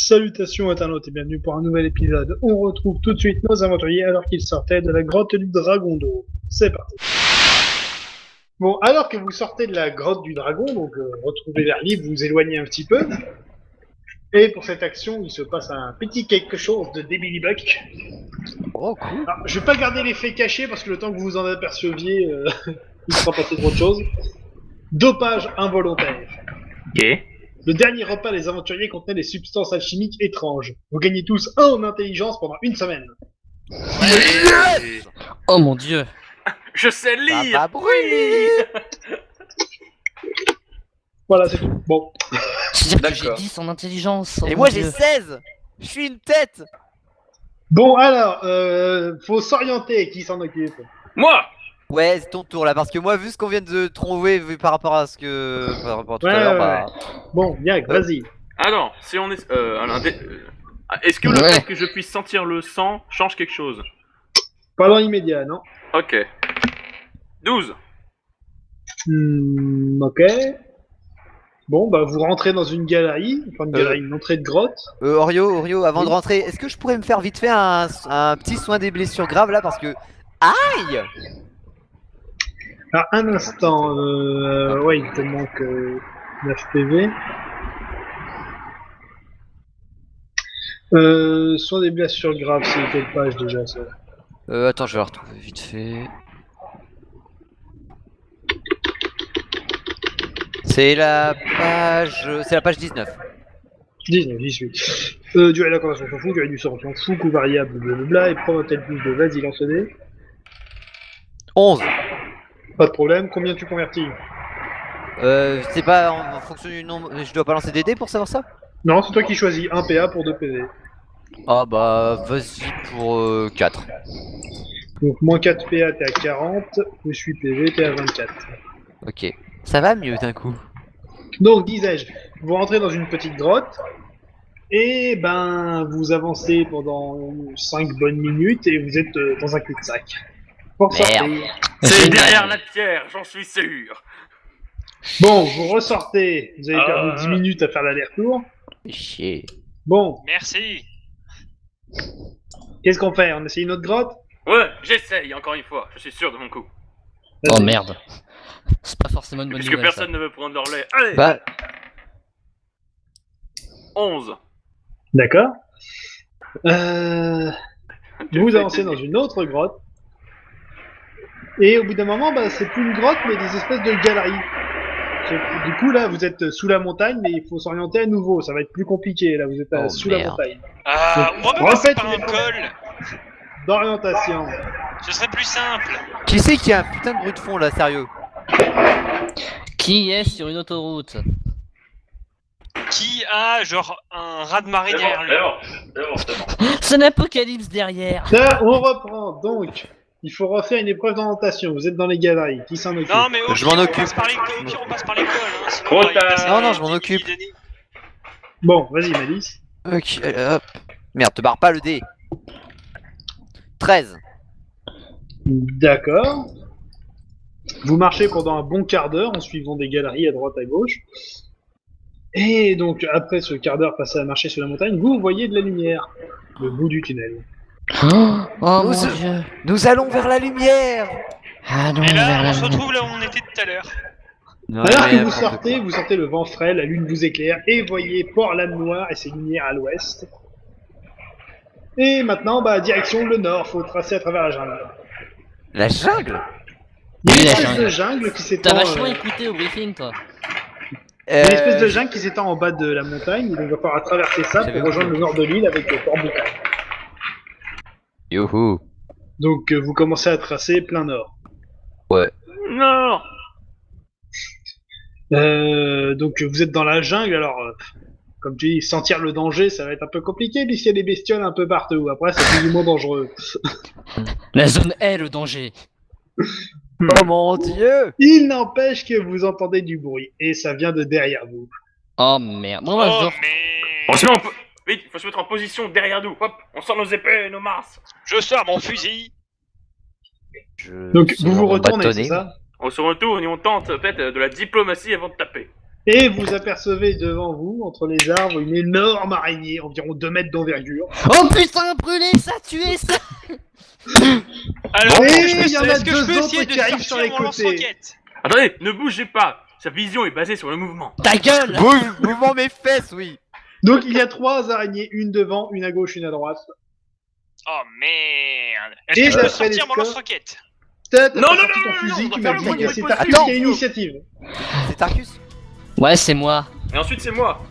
Salutations internautes et bienvenue pour un nouvel épisode. On retrouve tout de suite nos aventuriers alors qu'ils sortaient de la grotte du Dragon d'eau. C'est parti. Bon, alors que vous sortez de la grotte du dragon, donc retrouvez l'air libre, vous vous éloignez un petit peu. Et pour cette action, il se passe un petit quelque chose de Billy Buck. Oh cool. Alors, je vais pas garder l'effet caché parce que le temps que vous vous en aperceviez, il sera passé trop de choses. Dopage involontaire. Ok. Le dernier repas des aventuriers contenait des substances alchimiques étranges. Vous gagnez tous 1 en intelligence pendant une semaine. Yes. Oh mon dieu. Je sais lire. Ça va brûler. Voilà, c'est tout. Bon. C'est-à-dire que j'ai D'accord. 10 en intelligence. oh Et mon moi j'ai Dieu. 16. Je suis une tête. Bon, alors, faut s'orienter. Qui s'en occupe? Moi. Ouais, c'est ton tour là, parce que moi, vu ce qu'on vient de trouver, vu par rapport à ce que. Par rapport à tout Ouais, à l'heure, ouais, bah. Bon, Yak, vas-y. Alors, si on est, est-ce que le Ouais. fait que je puisse sentir le sang change quelque chose? Pas dans l'immédiat, non? Ok. 12. Ok. Bon, bah, vous rentrez dans une galerie. Enfin, une entrée de grotte. Orio, avant Oui. de rentrer, est-ce que je pourrais me faire vite fait un petit soin des blessures graves là, parce que. Aïe. Alors, un instant. Ouais, il te manque 9 PV. Soit des blessures graves, c'est quelle page déjà, ça? Attends, je vais la retrouver vite fait. C'est la page. C'est la page 19. 19, j'y suis. Durée de la conversation, on s'en fout. Durée du sort, on s'en fout. Coût variable, blablabla. Épreuve un tel plus de vas-y, lance le dé. 11. Pas de problème. Combien tu convertis? C'est pas en fonction du nombre. Je dois pas lancer des dés pour savoir ça? Non, c'est toi qui choisis. 1 PA pour 2 PV. Ah bah, vas-y pour 4. Donc, moins 4 PA, t'es à 40. Plus 8 PV, t'es à 24. Ok. Ça va mieux d'un coup. Donc, disais-je, vous rentrez dans une petite grotte. Et ben, vous avancez pendant 5 bonnes minutes et vous êtes dans un cul-de-sac. Pour Merde. sortir. C'est Génial. derrière la pierre, j'en suis sûr. Bon, vous ressortez. Vous avez Ah. perdu 10 minutes à faire l'aller-retour. Chier. Bon, Merci. qu'est-ce qu'on fait? On essaye une autre grotte? Ouais, j'essaye encore une fois. Je suis sûr de mon coup. Oh merde. C'est pas forcément une bonne Puisque nouvelle. personne ne veut prendre leur lait. Allez. Bah, 11. D'accord. Vous avancez dans une autre grotte. Et au bout d'un moment, bah, c'est plus une grotte, mais des espèces de galeries. Du coup, là, vous êtes sous la montagne, mais il faut s'orienter à nouveau. Ça va être plus compliqué. Là, vous êtes Oh, sous la merde. montagne. Ah, Donc, on va en me passer fait, par un il est- col. D'orientation. Ce serait plus simple. qui c'est qui a un putain de bruit de fond là, sérieux? Qui est sur une autoroute? Qui a genre un raz de marée derrière lui? C'est un apocalypse derrière. Là, on reprend. Donc, il faut refaire une épreuve d'orientation. Vous êtes dans les galeries. Qui s'en occupe? Non mais au Je pire, m'en on occupe. passe par les cols, au pire, on passe par l'école. Hein, sinon, Trop on va y tard. passer Non, non, des je m'en milliers occupe. d'années. Bon, vas-y, Malice. Ok, hop. Merde, te barre pas le dé. 13. D'accord. Vous marchez pendant un bon quart d'heure en suivant des galeries à droite à gauche. Et donc, après ce quart d'heure passé à marcher sur la montagne, vous voyez de la lumière. Le bout du tunnel. Oh mon Nous- dieu. Nous allons vers la lumière. Ah non, Et là, vers on la se retrouve là où on était tout à l'heure. Alors que vous sortez le vent frais, la lune vous éclaire, et voyez Port-Lame Noire et ses lumières à l'ouest. Et maintenant, bah, direction le nord, faut tracer à travers la jungle. La jungle. Il y a Oui, une la espèce jungle. de jungle qui s'étend. T'as vachement écouté au briefing toi. Il y a une espèce de jungle qui s'étend en bas de la montagne, et donc il va falloir traverser ça J'avais pour rejoindre oublié. le nord de l'île avec le Port Boucan. Youhou. Donc vous commencez à tracer plein nord. Non. Donc vous êtes dans la jungle, alors comme tu dis, sentir le danger, ça va être un peu compliqué puisqu'il y a des bestioles un peu partout. Après, c'est plus ou moins dangereux. La zone est le danger. Oh mon dieu. Il n'empêche que vous entendez du bruit et ça vient de derrière vous. Oh merde. Bon bah je Oh dors. mais... On se met en vite, faut se mettre en position derrière nous. Hop, on sort nos épées et nos masses. Je sors mon fusil. Donc vous vous retournez, c'est ça? On se retourne et on tente peut-être de la diplomatie avant de taper. Et vous apercevez devant vous, entre les arbres, une énorme araignée, environ 2 mètres d'envergure. Oh putain, brûlé, ça a tué ça. Alors, Et est-ce il y en a que je peux deux essayer autres de qui arrivent sur les sortir mon côtés. lance-roquette? Attendez, ne bougez pas. Sa vision est basée sur le mouvement. Ta gueule. Mouvement mes fesses, oui. Donc il y a 3 araignées, une devant, une à gauche, une à droite. Oh merde. Et Est-ce que je peux d'après les sortir mon scores- lance-roquette? Peut-être Non, t'as non, sorti non, ton non, fusil non, qui on m'a va dit. faire le C'est moins Tarkus possible. qui a l'initiative. C'est Tarkus. Ouais, c'est moi. Et ensuite, c'est moi.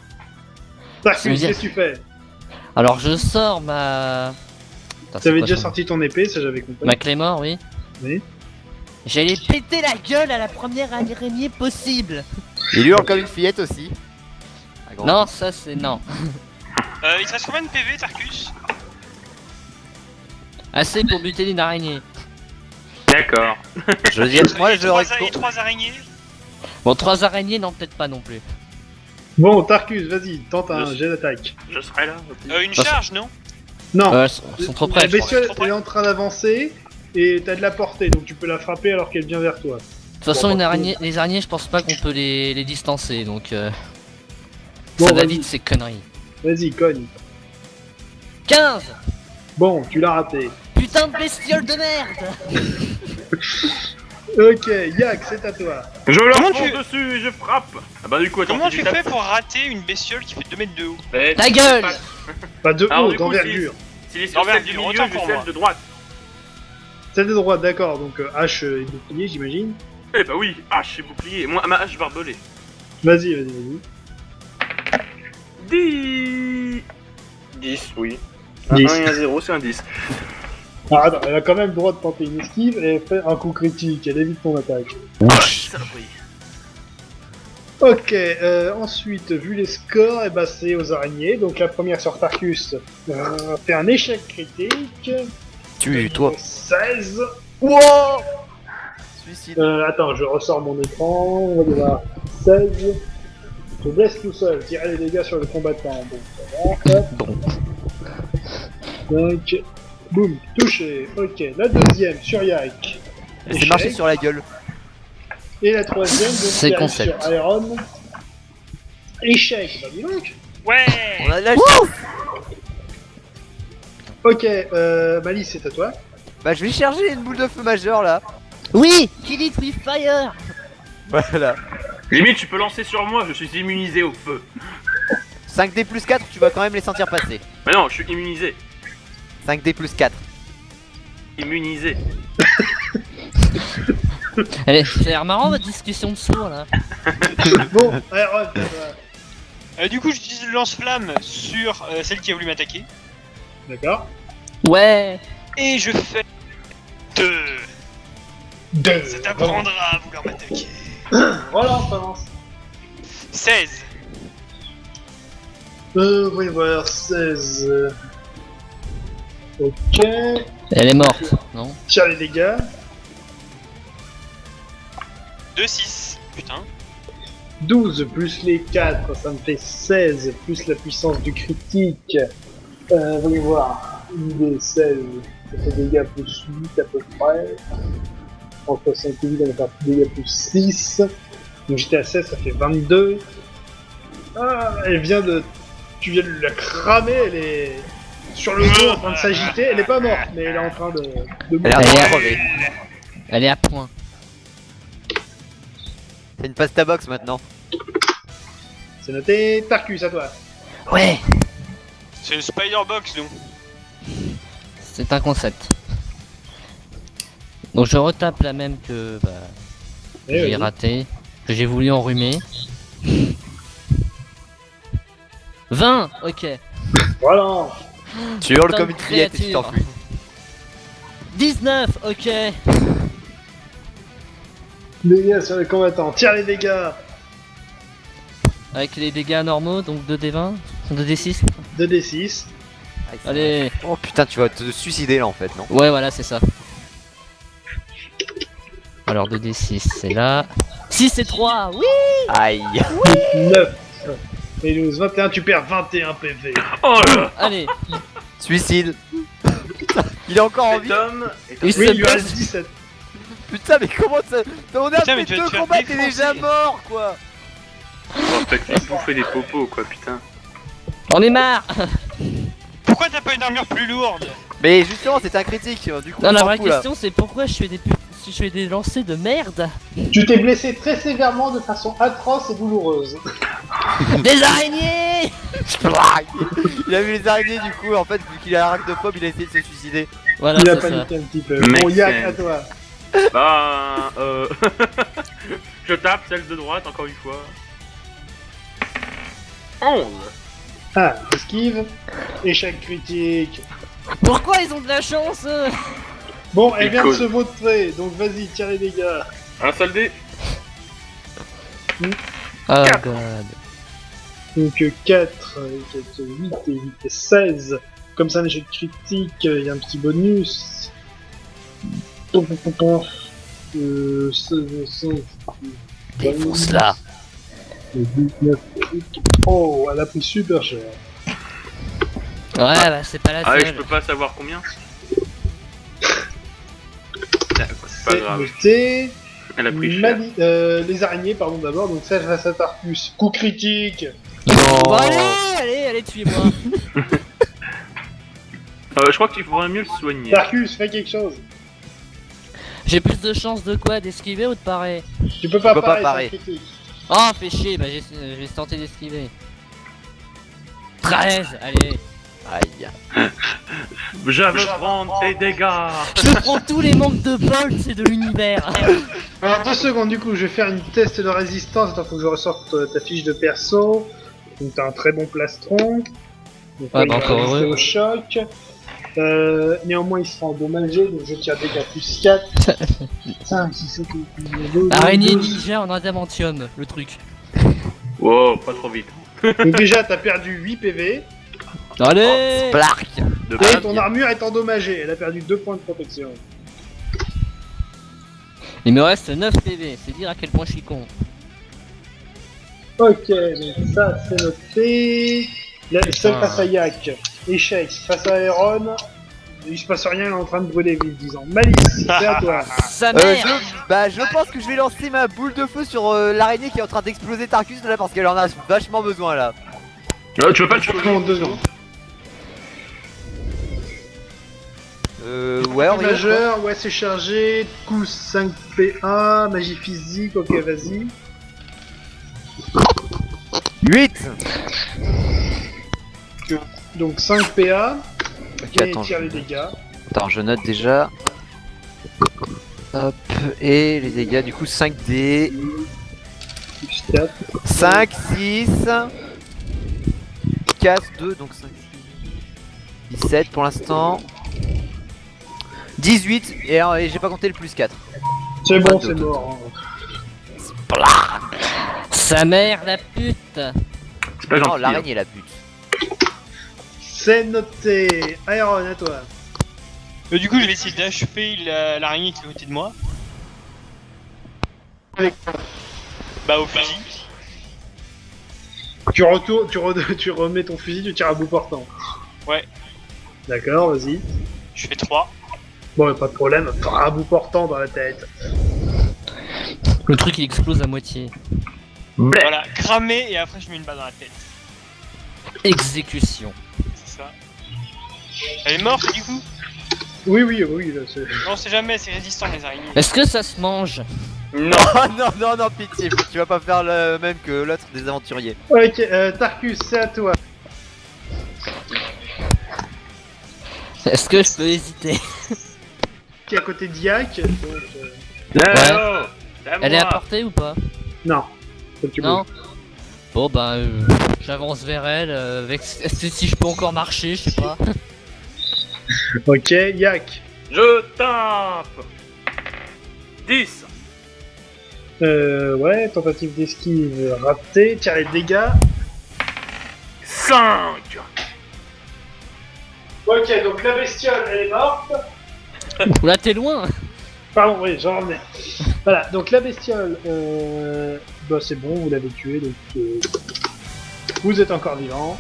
Tarkus, Je veux dire- qu'est-ce que tu fais? Alors je sors ma. Attends, c'est T'avais quoi déjà son- sorti ton épée, ça j'avais compris. Ma Claymore, oui. Oui. J'allais péter la gueule à la première araignée possible. Il hurle comme une fillette aussi. Ah, grand. Non, ça c'est non. Il te reste combien de PV, Tarkus? Assez pour buter une araignée. D'accord. Je veux dire, moi je trois, réponds. et 3 araignées? Bon, 3 araignées, non, peut-être pas non plus. Bon, Tarkus, vas-y, tente un Je- jet d'attaque. Je serai là. Une charge, non? Non, Elles sont trop près. la je crois. bestiole Trop près. est en train d'avancer et t'as de la portée, donc tu peux la frapper alors qu'elle vient vers toi. De toute façon, Bon, une araignée, les araignées, je pense pas qu'on peut les distancer, donc Bon, ça va vas-y. vite ces conneries. Vas-y, cogne. 15. Bon, tu l'as raté. Putain de bestiole de merde. Ok, Yak, c'est à toi. Je leur Comment fonce tu- dessus et je frappe. Ah bah du coup, attends. Comment si tu tu tapes- fais pour rater une bestiole qui fait 2 mètres de haut? Eh, Ta gueule. Pas de Alors, haut, du coup, d'envergure. S'il est sur celle du D'envergure, milieu, autant je pour celle moi. de droite. Celle de droite, d'accord, donc hache et bouclier, j'imagine. Eh bah oui, hache et bouclier. Moi, ma hache barbelée. Vas-y, vas-y, vas-y. 10, oui. 10. 1 et un 0, c'est un 10. Ah, attends, elle a quand même le droit de tenter une esquive et elle fait un coup critique, elle évite ton attaque. Ah, saloperie. Ok, ensuite, vu les scores, et bah c'est aux araignées. Donc la première sur Tarkus fait un échec critique. Tue-toi. 16. Wow. Suicide. Attends, je ressors mon écran. On va y voir. 16. Je blesse tout seul. Tirer les dégâts sur le combattant. Bon, ça va. Hop. Bon. Donc, boum, touché. Ok, la deuxième sur Yak. Elle s'est marché sur la gueule. Et la troisième, donc, C'est qui arrive concept. sur Iron. Échec, bah dis donc. Ouais! On a la Ok, Malice, c'est à toi. Bah je vais charger une boule de feu majeure là. Oui, kill it with fire. Voilà. Limite, tu peux lancer sur moi, je suis immunisé au feu. 5D plus 4, tu vas quand même les sentir passer. Mais non, je suis immunisé. 5D plus 4. Immunisé. Allez, ça a l'air marrant votre discussion de sourds là. Bon, Iron, c'est à toi. Du coup, j'utilise le lance-flamme sur celle qui a voulu m'attaquer. D'accord. Ouais. Et je fais 2. Deux. Ça t'apprendra à vouloir m'attaquer. Relance, relance. 16. Voyons voir, 16. Ok. Elle est morte, non? Tire les dégâts. 2, 6. Putain. 12 plus les 4, ça me fait 16, plus la puissance du critique. Voyons voir. 1d16, ça fait dégâts plus 8 à peu près. En 68, on va faire dégâts plus 6. Donc j'étais à 16, ça fait 22. Ah, elle vient de... Tu viens de la cramer, elle est sur le dos en train de s'agiter. Elle est pas morte, mais elle est en train de Elle a Elle l'air est- crevé. Elle est à point. C'est une pasta box maintenant. C'est noté. Tarkus, à toi. Ouais. C'est une spider-box, donc. C'est un concept. Donc je retape la même que Eh, j'ai vas-y. raté, que j'ai voulu enrhumer. 20. Ok. Voilà. Tu hurles Putain comme de une fillette et tu créature. t'enfuis. 19. Ok. Dégâts sur les combattants. Tire les dégâts. Avec les dégâts normaux, donc 2d20, 2d6. 2d6. Allez. Oh putain, tu vas te suicider là en fait, non? Ouais, voilà, c'est ça. Alors 2d6, c'est là. 6 et 3. Oui. Aïe. 9. Et 12, 21, tu perds 21 PV. Oh là. Allez. Suicide. Il est encore en Cet vie. homme est Oui, un... Oui, c'est il lui bon. reste 17. Putain, mais comment ça? On a Putain, mais fait tu vas te 2 faire combats, t'es défoncer. déjà mort quoi. T'as qu'à bouffer des popos, quoi, putain. On est marre. Pourquoi t'as pas une armure plus lourde? Mais justement, c'était un critique, du coup. Non, on la s'en vraie fout, là. question c'est pourquoi je fais des lancers de merde. Tu t'es blessé très sévèrement de façon atroce et douloureuse. Des araignées. Il a vu les araignées, du coup, en fait, vu qu'il a arachnophobe, il a essayé de se suicider. Voilà, Il a c'est ça. paniqué un petit peu. Make Bon, Yak, sense. à toi. Bah, je tape celle de droite, encore une fois. 11. Ah, esquive. Échec critique. Pourquoi ils ont de la chance Bon, elle Il vient de cause. se vautrer, donc vas-y, tire les dégâts. Un seul dé. Oh Quatre. god. Donc 4, 8 et 8 et 16. Comme ça, un échec critique, il y a un petit bonus. Défonce-la. 19. Oh, elle a pris super cher. Ouais, bah c'est pas la Ah, et je seule. peux pas savoir combien. C'est pas C'est grave. noté. Elle a pris cher. Les araignées, pardon, d'abord, donc ça face à Tarkus. Coup critique. Bon, allez, tuez-moi. Je crois que tu pourrais mieux le soigner. Tarkus, fais quelque chose. J'ai plus de chance de quoi? D'esquiver ou de parer? Tu peux pas peux pas parer, parer. c'est critique. Oh, fais chier, bah je vais tenter d'esquiver. 13, allez. Aïe. Je veux prendre tes dégâts. Je prends tous les manques de bol, c'est de l'univers. Alors 2 secondes, du coup, je vais faire une test de résistance. Attends, faut que je ressorte ta fiche de perso. Donc t'as un très bon plastron. Donc, Ouais, il bah, va encore résister heureux. au choc. Néanmoins, il sera endommagé, donc je tire dégâts plus 4. 5, 6, 7, 8, Araignée ninja en adamantium, le truc. Wow, pas trop vite. Donc déjà, t'as perdu 8 PV. Allez. Spark. De Et base. ton armure est endommagée. Elle a perdu 2 points de protection. Il me reste 9 PV, c'est dire à quel point je suis con. Ok, donc ça, c'est noté. Celle Putain. face à Yak. Échec. Face à Aeron. Il se passe rien, elle est en train de brûler vite, disons. Malice, c'est à toi. Sa mère. Je pense que je vais lancer ma boule de feu sur l'araignée qui est en train d'exploser Tarkus là parce qu'elle en a vachement besoin là. Tu veux pas le choisir Non, 2 secondes. Ouais, on Majeur, ouais, c'est chargé. Coup 5 PA, magie physique, ok, vas-y. 8. Donc 5 PA. Ok, Et attends, tire les dégâts. je note déjà. Hop, et les dégâts du coup 5D. Plus 4. 5, 6, 4, 2, donc 5, 17 pour l'instant. 18, et j'ai pas compté le plus 4. C'est bon, 22 c'est total. mort. Sa mère, la pute. C'est pas Non, gentil. hein. l'araignée la pute. C'est noté. Iron, à toi. Du coup, je vais essayer d'achever l'araignée qui est à côté de moi. Bah, au fusil. Tu retournes, tu remets ton fusil, tu tires à bout portant. Ouais. D'accord, vas-y. Je fais 3. Bon, pas de problème, à bout portant dans la tête. Le truc il explose à moitié. Bleh. Voilà, cramé et après je mets une balle dans la tête. Exécution. C'est ça. Elle est morte du coup? Oui, là, c'est... Non, on sait jamais, c'est résistant les araignées. Est-ce que ça se mange? Non. Oh non, pitié, tu vas pas faire le même que l'autre des aventuriers. Ok, Tarkus, c'est à toi. Est-ce que je peux hésiter? Qui est à côté d'Yak, donc... Oh, c'est à Elle est à moi. portée ou pas? Non. Faut que tu Non. Bon bah j'avance vers elle avec si je peux encore marcher, je sais pas. bouges. Ok, Yak. Je tape. 10. Ouais, tentative d'esquive ratée, tire les dégâts. 5. Ok, donc la bestiole, elle est morte. Là t'es loin. Pardon, oui, j'en revenais. Voilà, donc la bestiole, bah c'est bon, vous l'avez tué, donc vous êtes encore vivant.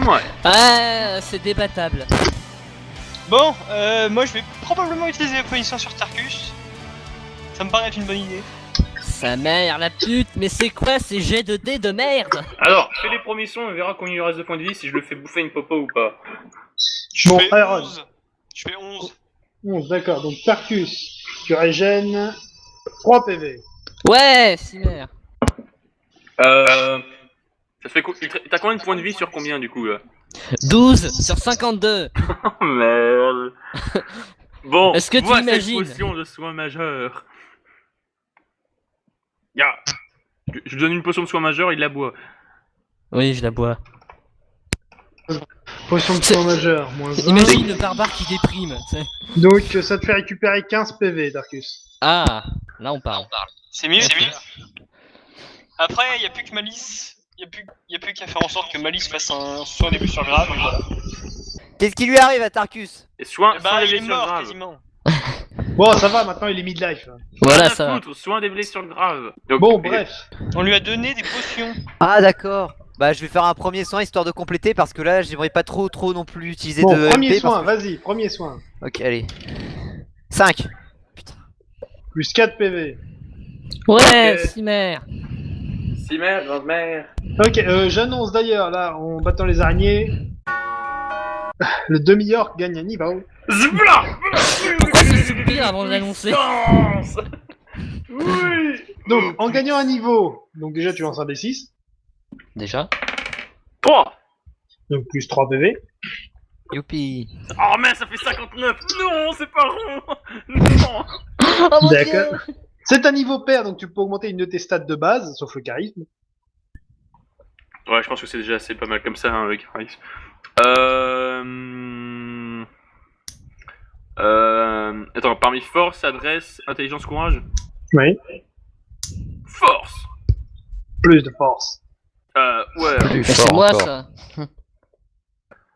Ouais. Ah c'est débattable. Bon, moi je vais probablement utiliser la position sur Tarkus. Ça me paraît être une bonne idée. sa mère, la pute, mais c'est quoi ces jets de dés de merde? Alors, fais les premiers sons, on verra combien il lui reste de points de vie si je le fais bouffer une popo ou pas. Je Bon, fais Iron. 11. Je fais 11. 11, d'accord. Donc Tarkus, tu régènes 3 PV. Ouais, Cimer. Ça fait quoi? T'as combien de points de vie sur combien du coup là? 12 sur 52. Oh merde. Bon, Est-ce que tu vois cette imagines? potion de soin majeur. Ya. Je lui donne une potion de soin majeur, il la boit. Oui, je la bois. Potion de soin majeur, moins 1. Imagine le barbare qui déprime. Tu sais. Donc ça te fait récupérer 15 PV, Tarkus. Ah, là on parle. C'est mieux, c'est mieux. Après, il n'y a plus que Malice. Il n'y a plus qu'à faire en sorte que Malice fasse un soin des blessures graves. Et voilà. Qu'est-ce qui lui arrive à Tarkus? Et soin, Eh soin bah, des il est blessures mort graves. quasiment. Bon, ça va, maintenant il est mid-life. Voilà, Rien à ça va. foutre, soin des blessures graves. Donc, Bon, bref. On lui a donné des potions. Ah d'accord. Bah je vais faire un premier soin histoire de compléter parce que là j'aimerais pas trop non plus utiliser Bon, de premier MP parce soin, que- vas-y, premier soin. Ok allez. 5. Plus 4 PV. Ouais, Ok. Cimer. Cimer, grand-mère. Ok, j'annonce d'ailleurs, là, en battant les araignées, le demi-orc gagne un niveau. Zbla. Pourquoi ce soupir avant de l'annoncer? Danse. Oui. Donc, en gagnant un niveau, donc déjà tu lances un D6, Déjà? 3. donc plus 3 PV. Youpi. Oh mais ça fait 59. Non, c'est pas rond. Non. Oh mon D'accord. Dieu. C'est un niveau pair, donc tu peux augmenter une de tes stats de base, sauf le charisme. Ouais, je pense que c'est déjà assez pas mal comme ça, hein, le charisme. Attends, parmi force, adresse, intelligence, courage. Oui. Force. Plus de force. Ouais. Mais c'est moi ça.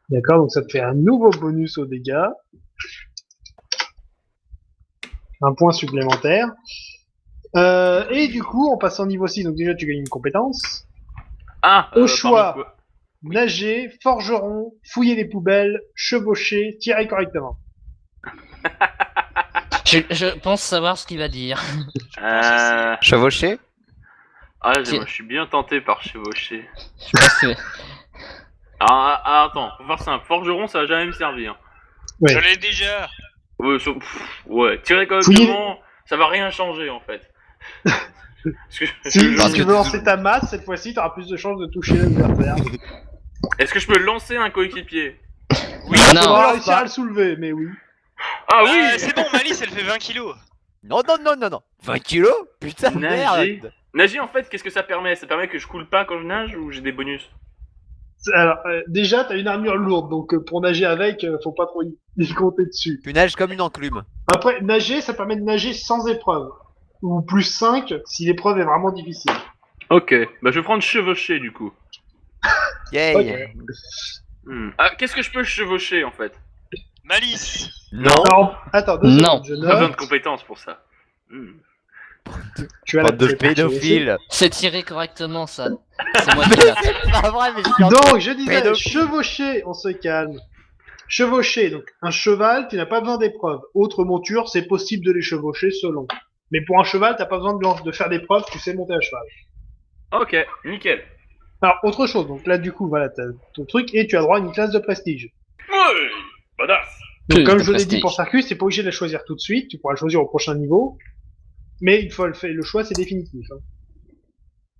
D'accord, donc ça te fait un nouveau bonus aux dégâts. Un point supplémentaire. Et du coup, on passe en niveau 6, donc déjà tu gagnes une compétence. Ah. Au choix. parmi quoi Nager, forgeron, fouiller les poubelles, chevaucher, tirer correctement. Je pense savoir ce qu'il va dire. Chevaucher. Ah, moi, je suis bien tenté par chevaucher. Je pense que... Attends, pour faire simple, forgeron, ça va jamais me servir. Ouais. Je l'ai déjà. Ouais, tirer correctement, ça va rien changer en fait. Parce que Si Parce tu que veux lancer ta masse, cette fois-ci, tu auras plus de chances de toucher l'adversaire. Est-ce que je peux lancer un coéquipier? Oui. Tu Non. vas réussir à le soulever, mais oui. Ah oui. C'est bon, Malice, elle fait 20 kilos. Non. 20 kilos. Putain de Nager. merde. Nager en fait, qu'est-ce que ça permet? Ça permet que je coule pas quand je nage ou j'ai des bonus? Alors, déjà, t'as une armure lourde, donc pour nager avec, faut pas trop y compter dessus. Tu nages comme une enclume. Après, nager, ça permet de nager sans épreuve. Ou plus 5 si l'épreuve est vraiment difficile. Ok, bah je vais prendre chevaucher du coup. Yay. Ok. Ah, qu'est-ce que je peux chevaucher en fait? Malice. Non. Alors, attends, 2 Non. secondes, je J'ai pas besoin de note. compétences pour ça. Tu as Bande de la préparation aussi. pédophiles. C'est tiré correctement ça. C'est moi qui l'a. C'est pas vrai mais je suis en- Donc, je disais, Pédophile. chevaucher, on se calme. Chevaucher, donc un cheval, tu n'as pas besoin d'épreuve. Autre monture, c'est possible de les chevaucher selon. Mais pour un cheval, t'as pas besoin de faire d'épreuve, tu sais monter à cheval. Ok, nickel. Alors, autre chose, donc là, du coup, voilà, t'as ton truc, et tu as droit à une classe de prestige. Ouais, badass. Donc, Plus comme de je l'ai dit prestige. pour Sarkus, t'es pas obligé de la choisir tout de suite, tu pourras le choisir au prochain niveau. Mais une fois le choix, c'est définitif. Hein.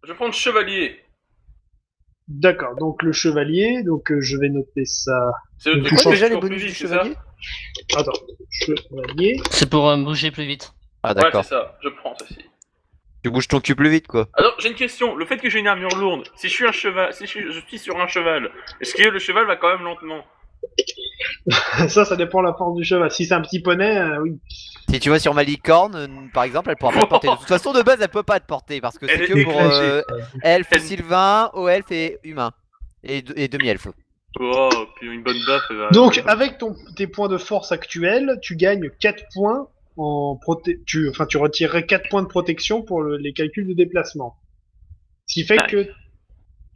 Je vais prendre chevalier. D'accord, donc le chevalier, donc je vais noter ça. C'est le C'est truc quoi qui déjà les court plus bonus du vite, c'est ça? chevalier? Attends, chevalier. C'est pour bouger plus vite. Ah Ouais, d'accord. c'est ça, je prends ceci. Tu bouges ton cul plus vite quoi. Alors, j'ai une question. Le fait que j'ai une armure lourde, si je suis un cheval, si je suis sur un cheval, est-ce que le cheval va quand même lentement? Ça dépend de la force du cheval. Si c'est un petit poney, oui. Si tu vas sur ma licorne, par exemple, elle pourra pas te porter. De toute façon, de base, elle peut pas te porter parce que c'est Elle que est pour écrasée. elfe, Elle- sylvain, haut elfe et humain. Et demi-elfe. Oh, puis une bonne baffe, elle va... Donc, avec tes points de force actuels, tu gagnes 4 points en tu retirerais 4 points de protection pour les calculs de déplacement. Ce qui fait Ah. que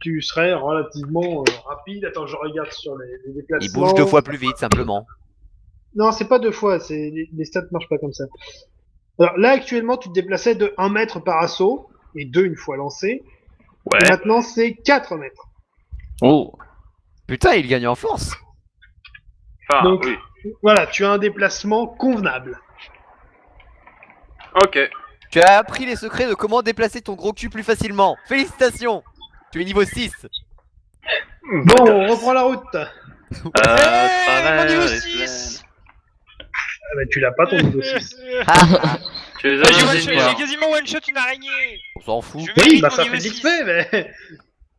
tu serais relativement rapide. Attends, je regarde sur les déplacements. Il bouge 2 fois plus vite, simplement. Non, c'est pas 2 fois, les stats marchent pas comme ça. Alors là, actuellement, tu te déplaçais de 1 mètre par assaut, et 2 une fois lancé. Ouais. Et maintenant, c'est 4 mètres. Oh. Putain, il gagne en force. Enfin, Donc- oui. Voilà, tu as un déplacement convenable. Ok. Tu as appris les secrets de comment déplacer ton gros cul plus facilement. Félicitations. Tu es niveau 6. Bon, on reprend la route. Mon niveau 6. Ah bah, tu l'as pas ton niveau 6. Tu les J'ai as Vas-y, j'ai quasiment one shot une araignée. On s'en fout. Je Oui, mérite bah mon ça niveau fait vite 6. fait, mais...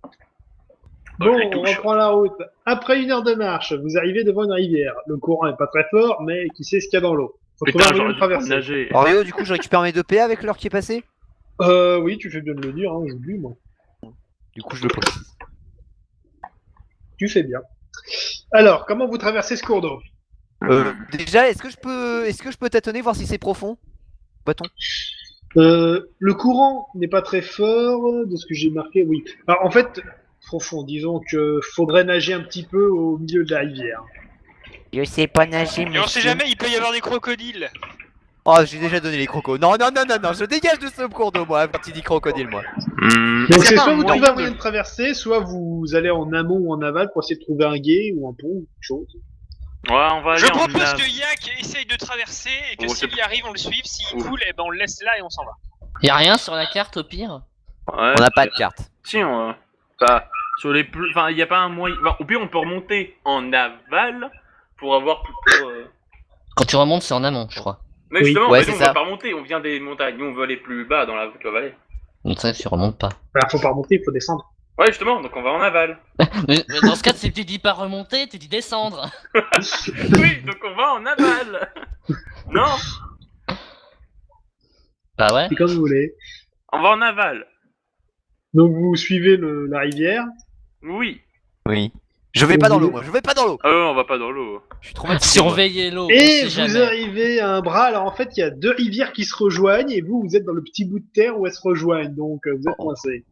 Oh, Bon, je les on touche. reprend la route. Après 1 heure de marche, vous arrivez devant une rivière. Le courant est pas très fort, mais qui sait ce qu'il y a dans l'eau. Faut trouver Putain, un moyen j'aurais de dû traverser. nager. Mario, du coup, je récupère mes 2 PA avec l'heure qui est passée. Oui, tu fais bien de le dire, hein, j'oublie, moi. Du coup, je le précise. Tu fais bien. Alors, comment vous traversez ce cours d'eau? Déjà, est-ce que je peux tâtonner voir si c'est profond? Bâton. Le courant n'est pas très fort, de ce que j'ai marqué, oui. Alors, en fait, profond, disons que faudrait nager un petit peu au milieu de la rivière. Je sais pas nager, Et on sait jamais, il peut y avoir des crocodiles. Oh, j'ai déjà donné les crocos. Non, non, non, non, non, je dégage de ce cours d'eau, moi, quand il dit crocodile, moi. Donc Est-ce qu'il c'est y a pas soit un vous trouvez moyen un moyen de traverser, soit vous allez en amont ou en aval pour essayer de trouver un gué ou un pont ou quelque chose. Ouais, on va aller Je en propose nav. que Yak essaye de traverser et que Oh, s'il c'est- y arrive, on le suive. S'il Oh. coule, eh ben on le laisse là et on s'en va. Y'a rien sur la carte au pire? Ouais. On n'a pas de carte. Si, on... Enfin, sur les plus... Enfin, il n'y a pas un moyen... Enfin, au pire, on peut remonter en aval pour avoir plutôt... Quand tu remontes, c'est en amont, je crois. Mais Oui. justement, Ouais, mais c'est nous, on ça. va pas remonter, on vient des montagnes. Nous, on veut aller plus bas dans la vallée. Donc ça, tu remontes pas. Alors faut pas remonter, il faut descendre. Ouais, justement, donc on va en aval. Mais dans ce cas, si tu dis pas remonter, tu dis descendre. Oui, donc on va en aval. Non, Bah ouais. C'est comme vous voulez. on va en aval. Donc vous suivez la rivière. Oui. Oui. Je vais pas dans l'eau, moi, je vais pas dans l'eau. Ah ouais, on va pas dans l'eau. Je suis traumatisé. moi. Surveillez l'eau, on Et sait vous jamais. arrivez à un bras. Alors en fait, il y a 2 rivières qui se rejoignent et vous êtes dans le petit bout de terre où elles se rejoignent. Donc vous êtes coincé.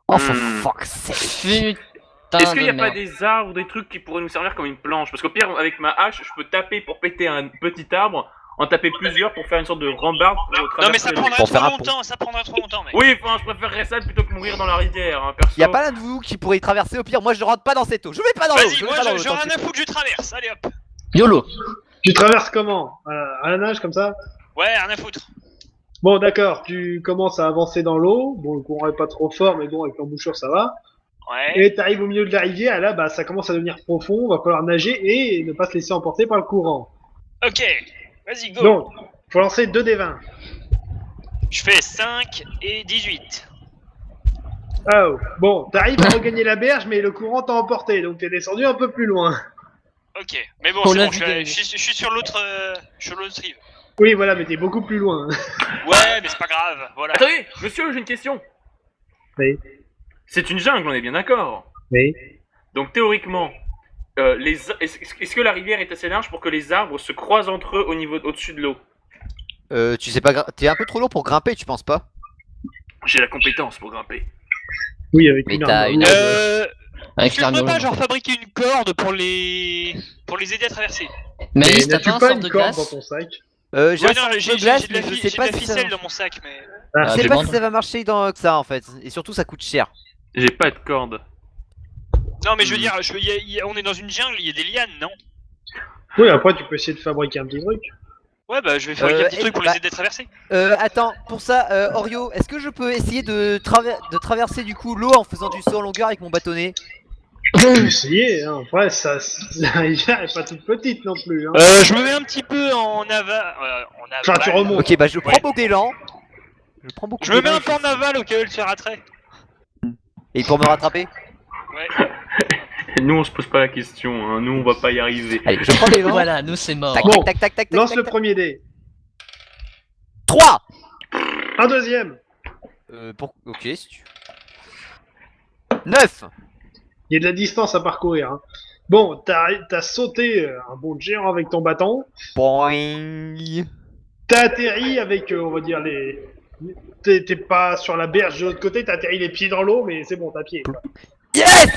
Oh, for Hmm. fuck's sake. Putain Est-ce qu'il n'y de a pas merde. des arbres ou des trucs qui pourraient nous servir comme une planche? Parce qu'au pire, avec ma hache, je peux taper pour péter un petit arbre, en taper plusieurs pour faire une sorte de rambarde pour traverser. Non mais ça le- prendrait Pour trop faire un longtemps, ça prendrait trop longtemps, mec. Oui, enfin, je préférerais ça plutôt que mourir dans la rivière, hein, perso. Y'a pas l'un de vous qui pourrait y traverser au pire. Moi, je rentre pas dans cette eau. Je vais pas dans l'eau. Vas-y, Je vais moi pas dans l'eau. j'ai rien à foutre, je traverse. Allez hop. YOLO. Tu traverses comment? À la nage comme ça? Ouais, rien à foutre. Bon, d'accord. Tu commences à avancer dans l'eau. Bon, le courant est pas trop fort, mais bon, avec l'embouchure ça va. Ouais. Et t'arrives au milieu de la rivière. Et là, bah, ça commence à devenir profond. Va falloir nager et ne pas se laisser emporter par le courant. Ok. Vas-y, go. Donc, faut lancer 2 des 20. Je fais 5 et 18. Oh, bon, t'arrives à regagner la berge, mais le courant t'a emporté, donc t'es descendu un peu plus loin. Ok. Mais bon, On c'est l'a bon, vu je gagner. suis sur l'autre rive. Oui, voilà, mais t'es beaucoup plus loin. Ouais, mais c'est pas grave. Voilà. Attendez, monsieur, j'ai une question. Oui. C'est une jungle, on est bien d'accord. Oui. Donc théoriquement, est-ce que la rivière est assez large pour que les arbres se croisent entre eux au-dessus de l'eau? Tu sais pas, t'es un peu trop lourd pour grimper, tu penses pas? J'ai la compétence pour grimper. Oui, avec Mais une t'as arme. une- Avec Est-ce que je peux l'arme pas longue. genre fabriquer une corde pour les aider à traverser? Mais Malice, t'as n'as-tu pas un pas sort une de corde dans glace? ton sac? J'ai Ouais, un non, sort j'ai de glace, de la mais je fi- sais pas j'ai de la si ça ficelle va- dans mon sac, mais. Ah, je Ah, sais pas demande. si ça va marcher que ça en fait. Et surtout, ça coûte cher. J'ai pas de corde. Non, mais je veux dire, on est dans une jungle, il y a des lianes, non? Oui, après, tu peux essayer de fabriquer un petit truc. Ouais, bah je vais fabriquer un petit et- truc pour bah- les aider à traverser. Attends, pour ça, Orio, est-ce que je peux essayer de traverser du coup l'eau en faisant du saut en longueur avec mon bâtonnet? Tu peux essayer, hein. Après, la rivière est pas toute petite non plus. Hein. Je me mets un petit peu en aval. Enfin, tu remontes. Ok, bah je prends Ouais. beaucoup d'élan. Je prends beaucoup Je me mets d'élan, un peu en aval au cas où elle se raterait. Et pour me rattraper? Ouais. Nous, on se pose pas la question, hein. Nous, on va pas y arriver. Allez, je prends l'élan. Voilà, nous c'est mort. Tac, Bon, tac, tac, tac, tac, Lance tac, le tac. premier dé. 3. Un deuxième. Ok, si tu... 9. Il y a de la distance à parcourir. Hein. Bon, t'as sauté un bond de géant avec ton bâton. Boing. T'as atterri avec, on va dire, T'es pas sur la berge de l'autre côté, t'as atterri les pieds dans l'eau, mais c'est bon, t'as pied. Quoi. Yes.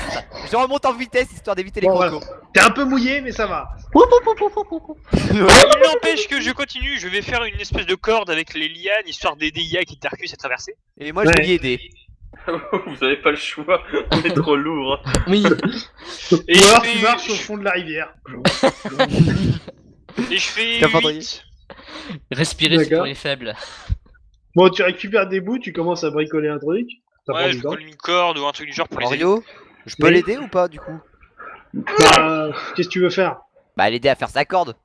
Je remonte en vitesse histoire d'éviter les Bon, crocos. T'es un peu mouillé, mais ça va. Il n'empêche que je continue, je vais faire une espèce de corde avec les lianes, histoire d'aider Yak et Tarkus à traverser. Et moi je vais Ouais. y aider. Vous avez pas le choix, on est trop lourd. Oui. Et Ou alors je tu fais... marches au fond de la rivière. Et je fais Scaphandrier. 8. Respirer, c'est D'accord. pour les faibles. Bon, tu récupères des bouts, tu commences à bricoler un truc. Ça prend Ouais, du je temps. colle une corde ou un truc du genre pour les aider. Mario, je peux Oui. l'aider ou pas du coup? Bah, qu'est-ce que tu veux faire? Bah l'aider à faire sa corde.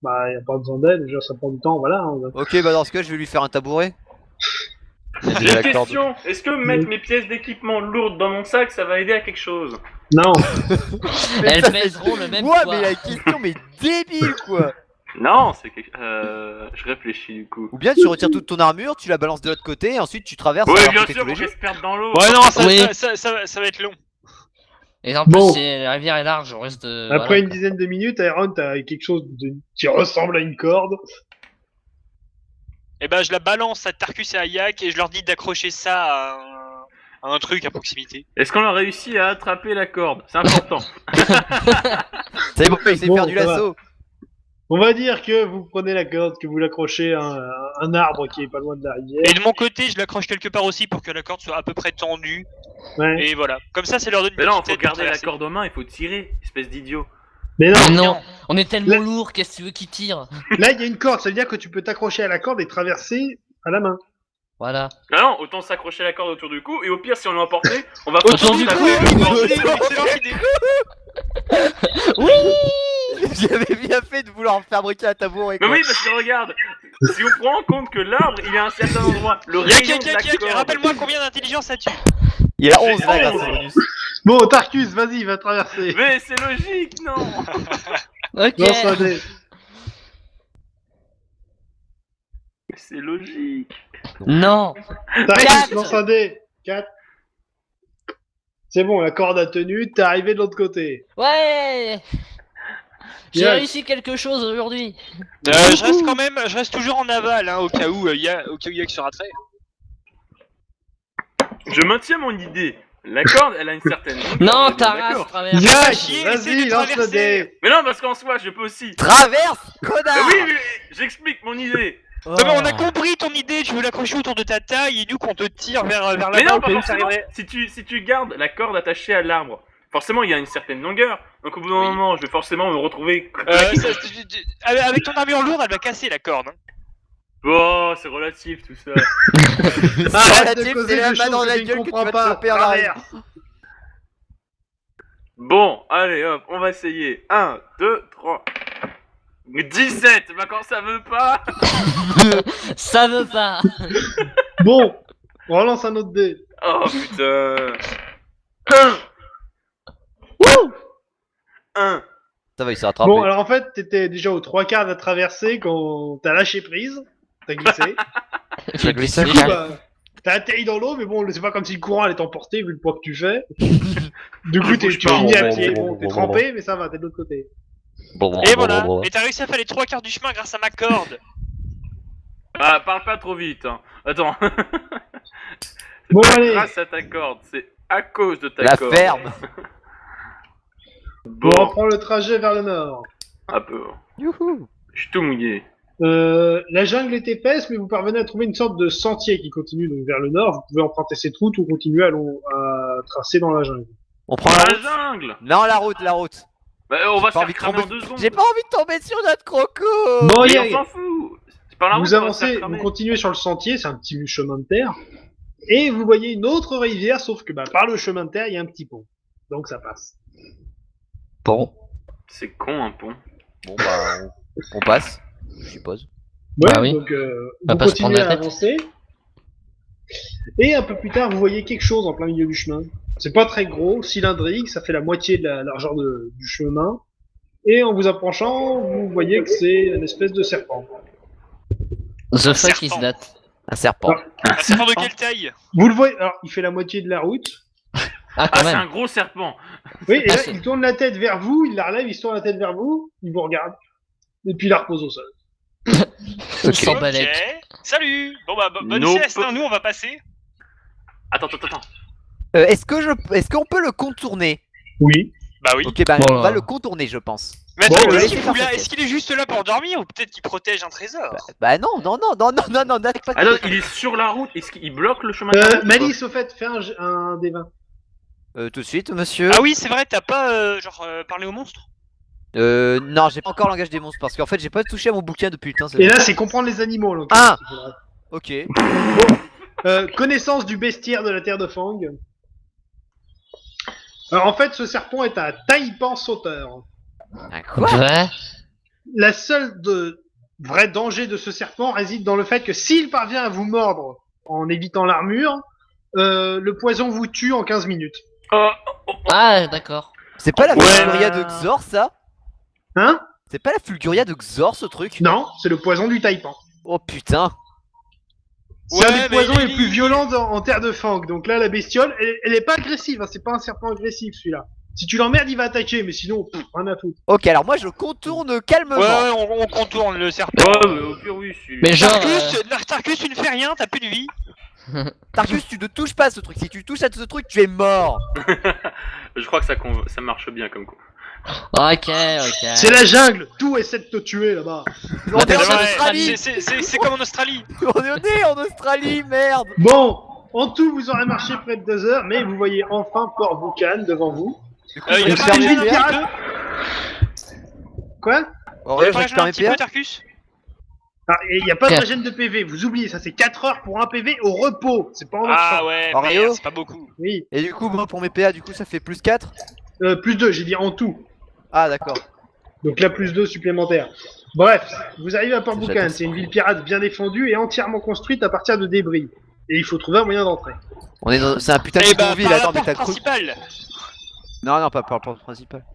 Bah, y a pas besoin d'aide, déjà ça prend du temps, voilà. Hein. Ok, bah dans ce cas je vais lui faire un tabouret. J'ai une question, est-ce que mettre mes pièces d'équipement lourdes dans mon sac, ça va aider à quelque chose? Non, Elles ça, pèseront le même Ouais, poids. mais la question, mais débile quoi! Non, c'est quelque... je réfléchis du coup. Ou bien tu retires toute ton armure, tu la balances de l'autre côté, et ensuite tu traverses Oui, alors bien que t'es sûr, tous les pour jeux. qu'elle se perde dans l'eau. Ouais, non, ça, Oui. ça va être long. Et en plus, Bon. la rivière est large, on reste. après voilà. une dizaine de minutes, Iron, t'as quelque chose qui ressemble à une corde. Et ben je la balance à Tarkus et à Yak et je leur dis d'accrocher ça à un truc à proximité. Est-ce qu'on a réussi à attraper la corde? C'est important. C'est bon, il sait Bon, faire du ça va. lasso. On va dire que vous prenez la corde, que vous l'accrochez à un arbre qui est pas loin de la rivière. Et de mon côté, je l'accroche quelque part aussi pour que la corde soit à peu près tendue. Ouais. Et voilà. Comme ça leur donne une Mais non, petite faut aide pour garder la traverser. corde aux mains, il faut tirer, espèce d'idiot. Mais non, Mais non, on est tellement La- lourd, qu'est-ce que tu veux qui tire? là il y a une corde, ça veut dire que tu peux t'accrocher à la corde et traverser à la main. Voilà. Ah non, autant s'accrocher la corde autour du cou, et au pire, si on est emporté, on va Autour du taper cou, le cordon. Excellente idée. J'avais bien fait de vouloir fabriquer un tabouret Mais quoi. oui, parce que regarde, si on prend en compte que l'arbre, il est à un certain endroit, le Yak, rayon Yak, de la Yak, Yak, corde... rappelle-moi combien d'intelligence as-tu? Il a 11 là J'ai grâce 11. au bonus. Bon, Tarkus, vas-y, va traverser. Mais c'est logique, non? Ok. Lance un dé. Mais c'est logique. Non. Tarkus, Quatre. lance un dé. 4. C'est bon, la corde a tenu, t'es arrivé de l'autre côté. Ouais. J'ai Yes. réussi quelque chose aujourd'hui. Je reste toujours en aval, hein, au cas où Yak se raterait. Je maintiens mon idée. La corde, elle a une certaine longueur, on Non, est bien Taras, d'accord. traverse. Yak, chier, vas-y, essaie de lance le traverser. dé. Mais non, parce qu'en soi, je peux aussi. Traverse, connard! Mais oui, j'explique mon idée. Oh. Non mais on a compris ton idée, tu veux l'accrocher autour de ta taille et nous qu'on te tire vers là-bas. Mais non, au pas cas où ça forcément. arriverait. Si tu gardes la corde attachée à l'arbre, forcément, il y a une certaine longueur. Donc au bout d'un Oui. moment, je vais forcément me retrouver... Avec ton armure lourde, elle va casser la corde. Hein. Oh, c'est relatif tout ça. Arrête de relatif, causer c'est la de main choses dans que la tu ne gueule que tu comprends vas te pas. choper en arrière. Bon, allez hop, on va essayer. 1, 2, 3... 17, bah quand ça veut pas. Ça veut pas. Bon, on relance un autre dé. Oh putain. 1. Ça va, il s'est rattrapé. Bon, alors en fait, t'étais déjà aux 3 quarts de la traversée quand t'as lâché prise. T'as glissé. J'ai glissé. Du coup, bah, t'as atterri dans l'eau, mais bon, c'est pas comme si le courant allait t'emporter vu le poids que tu fais. Du coup, tu finis à pied. Bon, t'es trempé, mais ça va, t'es de l'autre côté. Et voilà, et t'as réussi à faire les 3 quarts du chemin grâce à ma corde. Ah, parle pas trop vite. Hein. Attends. C'est Bon, pas allez. grâce à ta corde, c'est à cause de ta La corde. ferme. On Bon, reprend le trajet vers le nord. un peu. Youhou. Je suis tout mouillé. La jungle est épaisse, mais vous parvenez à trouver une sorte de sentier qui continue donc vers le nord. Vous pouvez emprunter cette route ou continuer à tracer dans la jungle. On prend la La route. jungle. Non, la route. Bah, on va se Pas faire envie de cramer en tomber- 2 secondes. J'ai pas envie de tomber sur notre croco. Bon, Mais yeah, on s'en fout. C'est par la route vous qu'on va se faire avancez, cramer. vous continuez sur le sentier, c'est un petit chemin de terre, et vous voyez une autre rivière, sauf que par le chemin de terre, il y a un petit pont. Donc ça passe. Bon. C'est con un pont. Bon bah, on passe, je suppose. Ouais, Bah oui. donc va vous pas se prendre continuez la à tête. avancer. Et un peu plus tard, vous voyez quelque chose en plein milieu du chemin. C'est pas très gros, cylindrique, ça fait la moitié de la largeur du chemin. Et en vous approchant, vous voyez que c'est une espèce de serpent. The fuck is serpent. that? Un serpent. Un serpent de quelle taille? Vous le voyez, alors il fait la moitié de la route. Ah, Ah, quand c'est un même. gros serpent. Oui, et là, Ah, c'est- il tourne la tête vers vous, il la relève, il se tourne la tête vers vous, il vous regarde. Et puis il la repose au sol. Sans balèque. Ok. Salut. Bon bah bonne Nope. sieste, hein, nous on va passer. Attends. Est-ce qu'on peut le contourner? Oui. Bah oui. Ok, bah on Voilà. va le contourner, je pense. Mais Bon, attends, ouais. qu'est-ce qu'il fout là? Est-ce qu'il est juste là pour dormir ou peut-être qu'il protège un trésor? Bah non, n'attaque pas. Alors, il est sur la route, est-ce qu'il bloque le chemin de la route ou pas Malice, au fait, fais un des 20. Tout de suite, monsieur. Ah oui, c'est vrai, t'as pas parlé au monstre? Non, j'ai pas encore le langage des monstres parce qu'en fait j'ai pas touché à mon bouquin depuis le temps. Et là, c'est comprendre les animaux. Donc, Ah. Ok. Connaissance du bestiaire de la terre de Fang. Alors en fait, ce serpent est un taipan sauteur. Ah, quoi? Ouais. La seule vrai danger de ce serpent réside dans le fait que s'il parvient à vous mordre en évitant l'armure, le poison vous tue en 15 minutes. Ah, d'accord. C'est pas la Ouais. Fulguria de Xor ça? Hein? C'est pas la Fulguria de Xor ce truc? Non, c'est le poison du taipan. Oh putain. C'est un Ouais, des mais poisons il- les plus violents en terre de Fang. Donc là, la bestiole, elle est pas agressive, hein, c'est pas un serpent agressif celui-là. Si tu l'emmerdes, il va attaquer, mais sinon, rien à foutre. Ok, alors moi je contourne calmement. Ouais, on contourne le serpent. Ouais, mais au pire, oui, celui Mais genre. Tarkus, tu ne fais rien, t'as plus de vie. Tarkus, tu ne touches pas à ce truc. Si tu touches à ce truc, tu es mort. Je crois que ça marche bien comme coup. Ok. C'est la jungle, tout essaie de te tuer là-bas. On est en personne- Australie. C'est comme en Australie. On est en Australie, merde. Bon, en tout, vous aurez marché près de 2 heures, mais vous voyez enfin Port Boucan devant vous. Du coup, Il je y a Donc, pas c'est un une ferme ville les petit pierres. pirate. Quoi? Oh, Tu ouais, veux je pas récupère un mes petit peu, pierres. Tarkus? Il n'y a pas de Quatre. régène de PV, vous oubliez, ça c'est 4 heures pour un PV au repos, c'est pas en Ah marchant. ouais, Mario merde, c'est pas beaucoup. Oui, Et du coup, moi pour mes PA, du coup, ça fait plus 4. plus 2, j'ai dit en tout. Ah, d'accord. Donc là, plus 2 supplémentaires. Bref, vous arrivez à Port C'est Boucan, j'adore c'est une ça. ville pirate bien défendue et entièrement construite à partir de débris. Et il faut trouver un moyen d'entrer. C'est un putain de Eh bah, bidonville, par la attends, mais porte t'as cru. principale. Non, pas par la porte principale.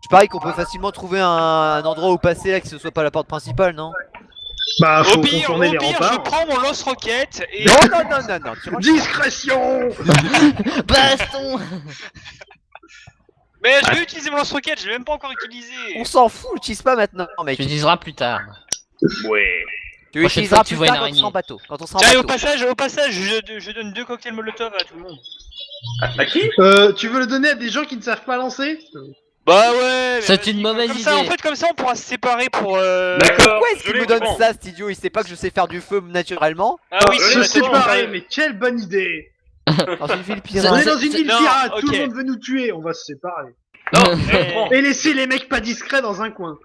Je parie qu'on peut facilement trouver un endroit où passer là, que ce soit pas la porte principale, non? Bah, faut Au pire, contourner les je remparts. prends mon lance-roquette et... Non, tu rentres. Discrétion. Baston. Mais je vais utiliser mon lance-roquette, je l'ai même pas encore utilisé. On s'en fout, utilise pas maintenant, mec. Tu utiliseras plus tard. Ouais. Tu prochaine utiliseras fois que tu plus vois tard une quand on sera en araignée. bateau. Quand on sera en Tiens, et bateau. au passage, je donne 2 cocktails Molotov à tout le monde. À qui? Tu veux le donner à des gens qui ne savent pas lancer? Bah ouais, mais C'est vas-y, une mauvaise comme ça, en idée. fait, comme ça, on pourra se séparer pour... D'accord. Pourquoi est-ce je qu'il les me donne prends. ça, cet idiot? Il sait pas que je sais faire du feu naturellement. Ah oui, Se c'est vrai, séparer, mais quelle bonne idée! Dans une ville On pirate. est dans une ville non, pirate, tout ok. le monde veut nous tuer, on va se séparer. Non, je les prends. Et laisser les mecs pas discrets dans un coin.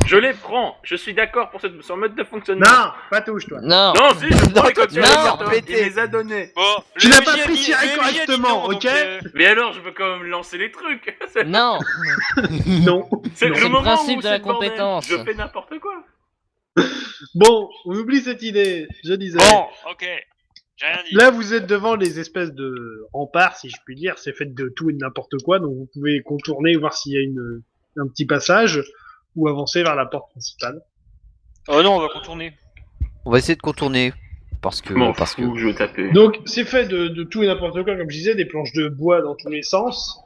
Je les prends. Je suis d'accord pour ce mode de fonctionnement. Non, pas touche toi. Non. Non, si, je prends les toi, tu cocktails vas les Molotov, faire péter. il les a donnés. Bon, Tu le n'as MJ pas a pris dit- tiré le MJ a dit correctement, non, ok donc, Mais alors, je peux quand même lancer les trucs. C'est Non. Non. c'est Non. le le moment principe où de la c'est le bordel. compétence. Je fais n'importe quoi. Bon, on oublie cette idée, je disais. Bon, ok. J'ai rien dit. Là, vous êtes devant les espèces de remparts, si je puis dire. C'est fait de tout et de n'importe quoi, donc vous pouvez contourner, voir s'il y a un petit passage, ou avancer vers la porte principale. Oh non, on va contourner. On va essayer de contourner. Parce que. Bon, parce que... je vais taper. Donc, c'est fait de tout et n'importe quoi, comme je disais, des planches de bois dans tous les sens.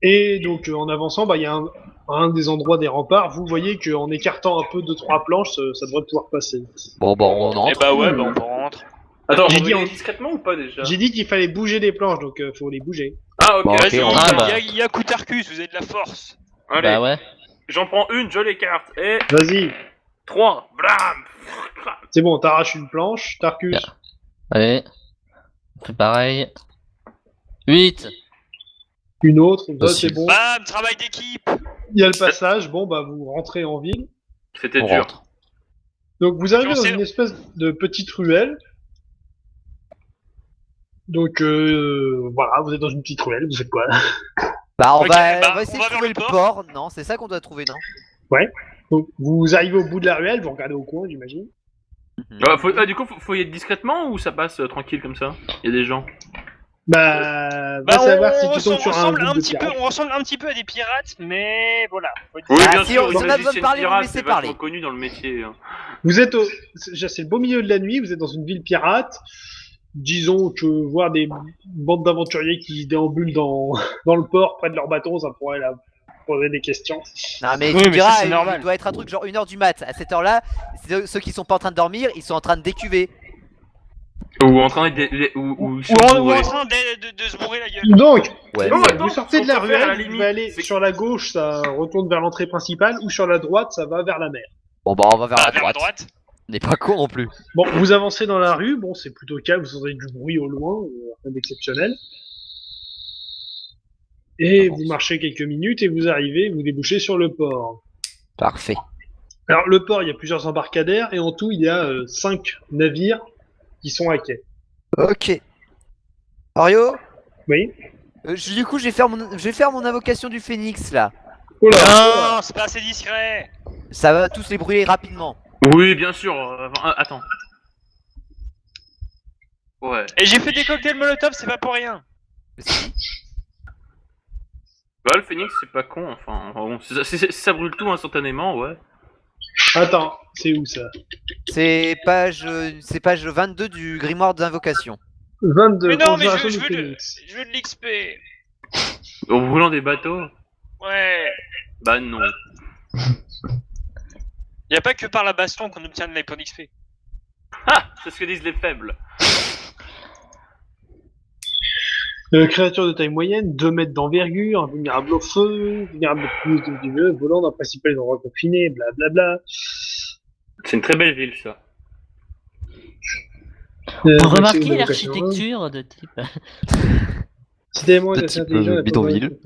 Et donc, en avançant, bah, il y a un des endroits des remparts. Vous voyez qu'en écartant un peu 2-3 planches, ça devrait pouvoir passer. Bon, on Eh entre. bah ouais, bah on rentre. Attends, J'ai j'ai dit dit en- discrètement ou pas déjà? J'ai dit qu'il fallait bouger des planches, donc faut les bouger. Ah, ok. Bon, ok, Vas-y, on- Ah, bah. il y a Coutarcus, vous avez de la force. Allez, Bah ouais. j'en prends une, je l'écarte. Et Vas-y, 3. Blam. c'est bon, t'arraches une planche, Tarkus. Allez. On fait pareil. 8. Une autre, ça Aussi. c'est bon. Bam, travail d'équipe. Il y a le passage, bon bah vous rentrez en ville. C'était On dur. rentre. Donc vous arrivez dans J'en sais- une espèce de petite ruelle. Donc voilà, vous êtes dans une petite ruelle, vous faites quoi? Bah, on Ok, va bah, on va essayer on va de trouver le vers le port. Non, c'est ça qu'on doit trouver, non? Donc vous arrivez au bout de la ruelle, vous regardez au coin, j'imagine. Du coup, faut y être discrètement ou ça passe tranquille comme ça? Il y a des gens. Bah, Bah, va savoir si on tu tombes sur un ressemble groupe un de petit peu, pirates. on ressemble un petit peu à des pirates, mais voilà. Faut être- Oui, Ah, bien si sûr, on- une si on a besoin de magicienne parler, vous pirate, laissez c'est parler. vachement connu dans le métier. Hein. Vous êtes c'est le beau milieu de la nuit, vous êtes dans une ville pirate. Disons que voir des bandes d'aventuriers qui déambulent dans le port près de leur bateau, ça pourrait leur poser des questions. Non, mais Oui, tu mais diras, ça, c'est il normal. doit être un truc genre 1h du mat. À cette heure-là, ceux qui sont pas en train de dormir, ils sont en train de décuver. Ou en train de... Ou Ou sur en bourré. train de se bourrer la gueule. Donc, Ouais. Non, donc, attends, vous sortez de ce la qu'on peut faire, à la ruelle, vous limite, allez aller c'est- sur la gauche, ça retourne vers l'entrée principale, ou sur la droite, ça va vers la mer. Bon bah on va vers Bah, la vers la droite. droite. On n'est pas con non plus. Bon, vous avancez dans la rue, bon, c'est plutôt calme, vous entendez du bruit au loin, rien d'exceptionnel. Et vous marchez quelques minutes et vous arrivez, vous débouchez sur le port. Parfait. Alors, le port, il y a plusieurs embarcadères, et en tout, il y a 5 navires qui sont à quai. Ok. Mario, Oui. du coup je vais faire mon invocation du phénix là. Oh là. Non, c'est pas assez discret. Ça va tous les brûler rapidement. Oui, bien sûr. Attends. Ouais. Et j'ai fait des cocktails Molotov, c'est pas pour rien. Bah, le Phoenix, c'est pas con, enfin... Bon, si ça brûle tout instantanément, ouais. Attends, c'est où ça? C'est page 22 du grimoire d'invocation. 22, Mais non, mais conjuration je du veux Phénix. je veux de l'XP. Au brûlant des bateaux? Ouais. Bah non. Y a pas que par la baston qu'on obtient de les points d'XP. Ah, c'est ce que disent les faibles. Créature de taille moyenne, 2 mètres d'envergure, vulnérable au feu, vulnérable plus de dieu, volant d'un principal endroit confiné, blablabla. C'est une très belle ville, ça. Remarquez l'architecture de type. Si t'es moins De assez type, intelligent, la bidonville.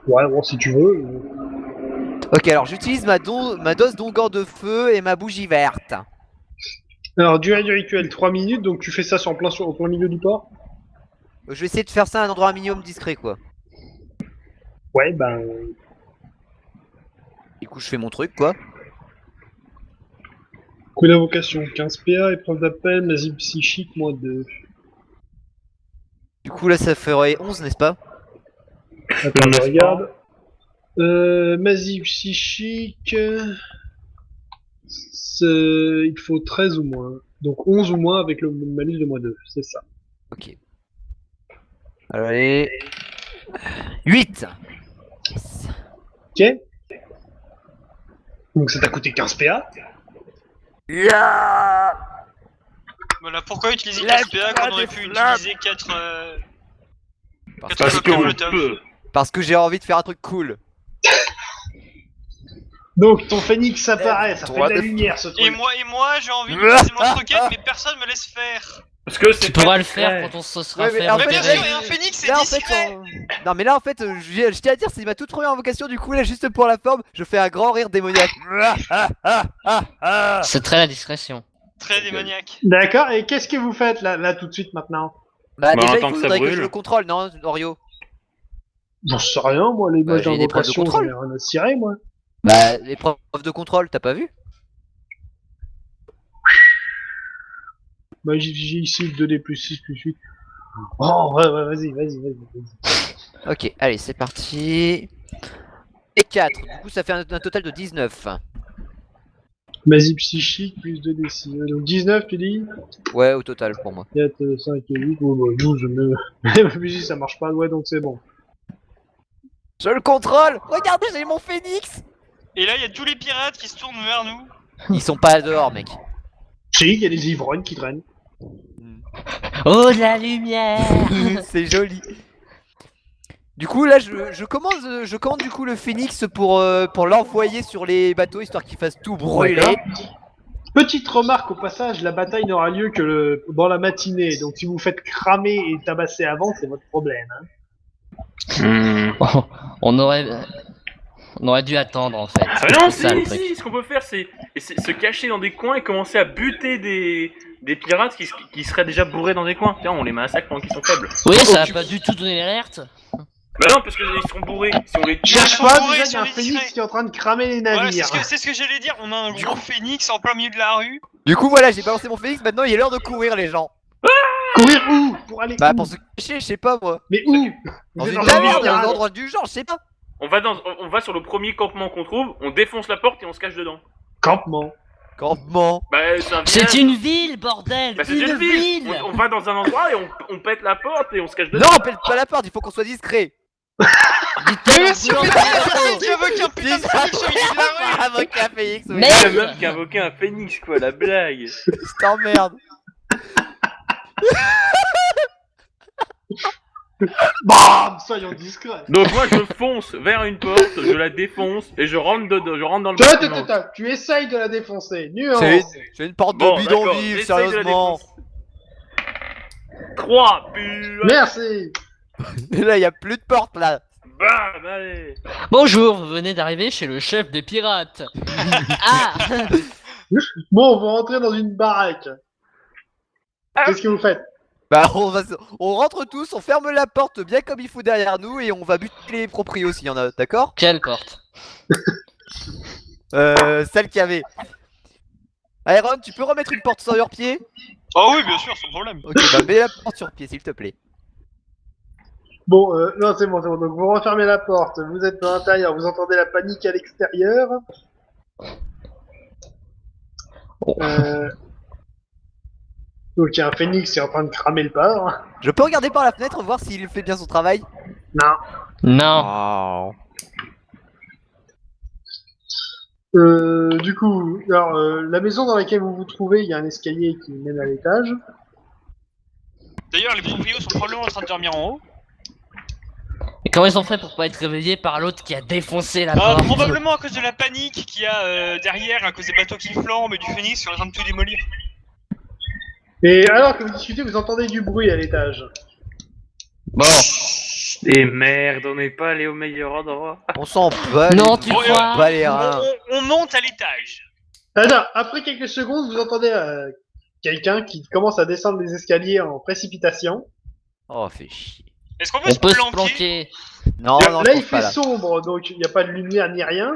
Ouais, bon, si tu veux. Ok, alors j'utilise ma dose d'onguent de feu et ma bougie verte. Alors, durée du rituel, 3 minutes, donc tu fais ça au plein milieu du port? Je vais essayer de faire ça à un endroit un minimum discret quoi. Ouais, ben. Du coup je fais mon truc quoi. Coup d'invocation, 15 PA, épreuve d'appel, nazi psychique, moins 2. Du coup là ça ferait 11 n'est-ce pas? Attends, je N'est-ce regarde. Masie psychique. Il faut 13 ou moins. Donc 11 ou moins avec le malus de moins 2, c'est ça. Ok. Allez. 8. Yes. Ok. Donc ça t'a coûté 15 PA. Voilà, pourquoi utiliser La 4 PA quand on aurait pu flamme. utiliser 4 Parce, Parce Parce que qu'on Molotov. peut. parce que j'ai envie de faire un truc cool. Donc ton phénix apparaît, ça fait Droit de la de- lumière ce truc. Et moi j'ai envie d'utiliser mon roquette, mais personne me laisse faire. Parce que c'est Tu pas pourras le discret. faire quand on se sera Ouais, mais fait en Mais fait, bien repérer. sûr, et un phénix c'est Là en fait, discret. non mais là en fait, je tiens à dire c'est ma toute première invocation du coup là juste pour la forme, je fais un grand rire démoniaque. C'est très la discrétion. Très démoniaque. D'accord, et qu'est-ce que vous faites là tout de suite maintenant? Bah Bah, déjà il tant que ça faudrait que je brûle. le contrôle, non Orio? J'en sais rien, moi, les Bah, modes j'ai des preuves de d'invocation, j'en contrôle. ai rien à cirer, moi. Bah l'épreuve de contrôle, t'as pas vu? Bah, j'ai ici le 2D plus 6 plus 8. Oh, ouais, vas-y. Ok, allez c'est parti. Et 4, du coup ça fait un total de 19. Magie psychique plus 2D6. Donc 19, tu dis? Ouais au total pour moi. 4, 5 et 8. Oh, bah, 12, mais. Ma musique, ça marche pas, ouais, donc c'est bon. Je le contrôle. Regardez j'ai mon phénix. Et là, il y a tous les pirates qui se tournent vers nous. Ils sont pas dehors mec. Si, il y a des ivrognes qui traînent. Oh de la lumière. C'est joli. Du coup là je commande du coup le phénix pour l'envoyer sur les bateaux histoire qu'il fasse tout brûler. D'accord. Petite remarque au passage, la bataille n'aura lieu que dans la matinée, donc si vous faites cramer et tabasser avant, c'est votre problème. Hein. On aurait dû attendre en fait. Ah bah non, C'est ça, le truc. ce qu'on peut faire, c'est se cacher dans des coins et commencer à buter des pirates qui seraient déjà bourrés dans des coins. Tiens, on les massacre pendant qu'ils sont faibles. Oui, ça va pas du tout donner l'alerte. Bah non, parce qu'ils seront bourrés. Si on les tue... Ils Cherche sont pas, bourrés, déjà, ils il y a sont un discrets. phénix qui est en train de cramer les Voilà, navires. c'est ce que j'allais dire. On a un gros phénix en plein milieu de la rue. Du coup voilà j'ai balancé mon phénix, maintenant il est l'heure de courir les gens. Courir où? Pour aller Bah où? pour se cacher je sais pas moi. Mais où? Dans Vous êtes une dans taverne, un un endroit. endroit du genre, je sais pas. On va sur le premier campement qu'on trouve, on défonce la porte et on se cache dedans. Campement. Campement. Bah c'est un C'est village. une ville, bordel. Bah c'est une ville. On va dans un endroit et on pète la porte et on se cache dedans. Non on pète pas la porte, il faut qu'on soit discret. Dites-le Mais au bien sûr, boulanger. tu invoques un putain de phoenix au milieu de la rue. Avocat Félix, oui. Merde. La meuf qui a invoqué un phénix, quoi, la blague. Je t'emmerde. Bam, soyons discrets. Donc moi je fonce vers une porte, je la défonce et je rentre dans le Toi, bâtiment. tu essayes de la défoncer. Nuance. C'est une porte Bon, de d'accord, bidonville, j'essaye de la sérieusement. défoncer. 3, puis... Merci. Et là, y a plus de porte là. Bam, allez. Bonjour, vous venez d'arriver chez le chef des pirates. Ah. Bon, vous rentrez dans une baraque. Qu'est-ce que vous faites? Bah, on rentre tous, on ferme la porte bien comme il faut derrière nous et on va buter les proprios s'il y en a, d'accord? Quelle porte? Celle qu'il y avait. Iron, tu peux remettre une porte sur leur pied? Oh oui, bien sûr, sans problème. Ok, bah mets la porte sur pied s'il te plaît. Bon, non, c'est bon. Donc, vous refermez la porte. Vous êtes dans l'intérieur. Vous entendez la panique à l'extérieur. Donc, il y a un phénix qui est en train de cramer le port. Je peux regarder par la fenêtre voir s'il fait bien son travail? Non. Non. Oh. Du coup, alors, la maison dans laquelle vous vous trouvez, il y a un escalier qui mène à l'étage. D'ailleurs, les proprios sont probablement en train de dormir en haut. Et comment ils ont fait pour pas être réveillés par l'autre qui a défoncé la porte? Probablement à cause de la panique qu'il y a derrière, à cause des bateaux qui flambent et du phénix qui est en train de tout démolir. Et alors que vous discutez, vous entendez du bruit à l'étage. Bon. Et merde, on n'est pas allé au meilleur endroit. On s'en bat. Non, les- tu Bon, crois? bat les reins. On monte à l'étage. Alors, après quelques secondes, vous entendez quelqu'un qui commence à descendre les escaliers en précipitation. Oh, fait chier. Est-ce qu'on peut On se peut se planquer? planquer. Non, non, Là, je il pense pas fait là. sombre, donc il n'y a pas de lumière ni rien.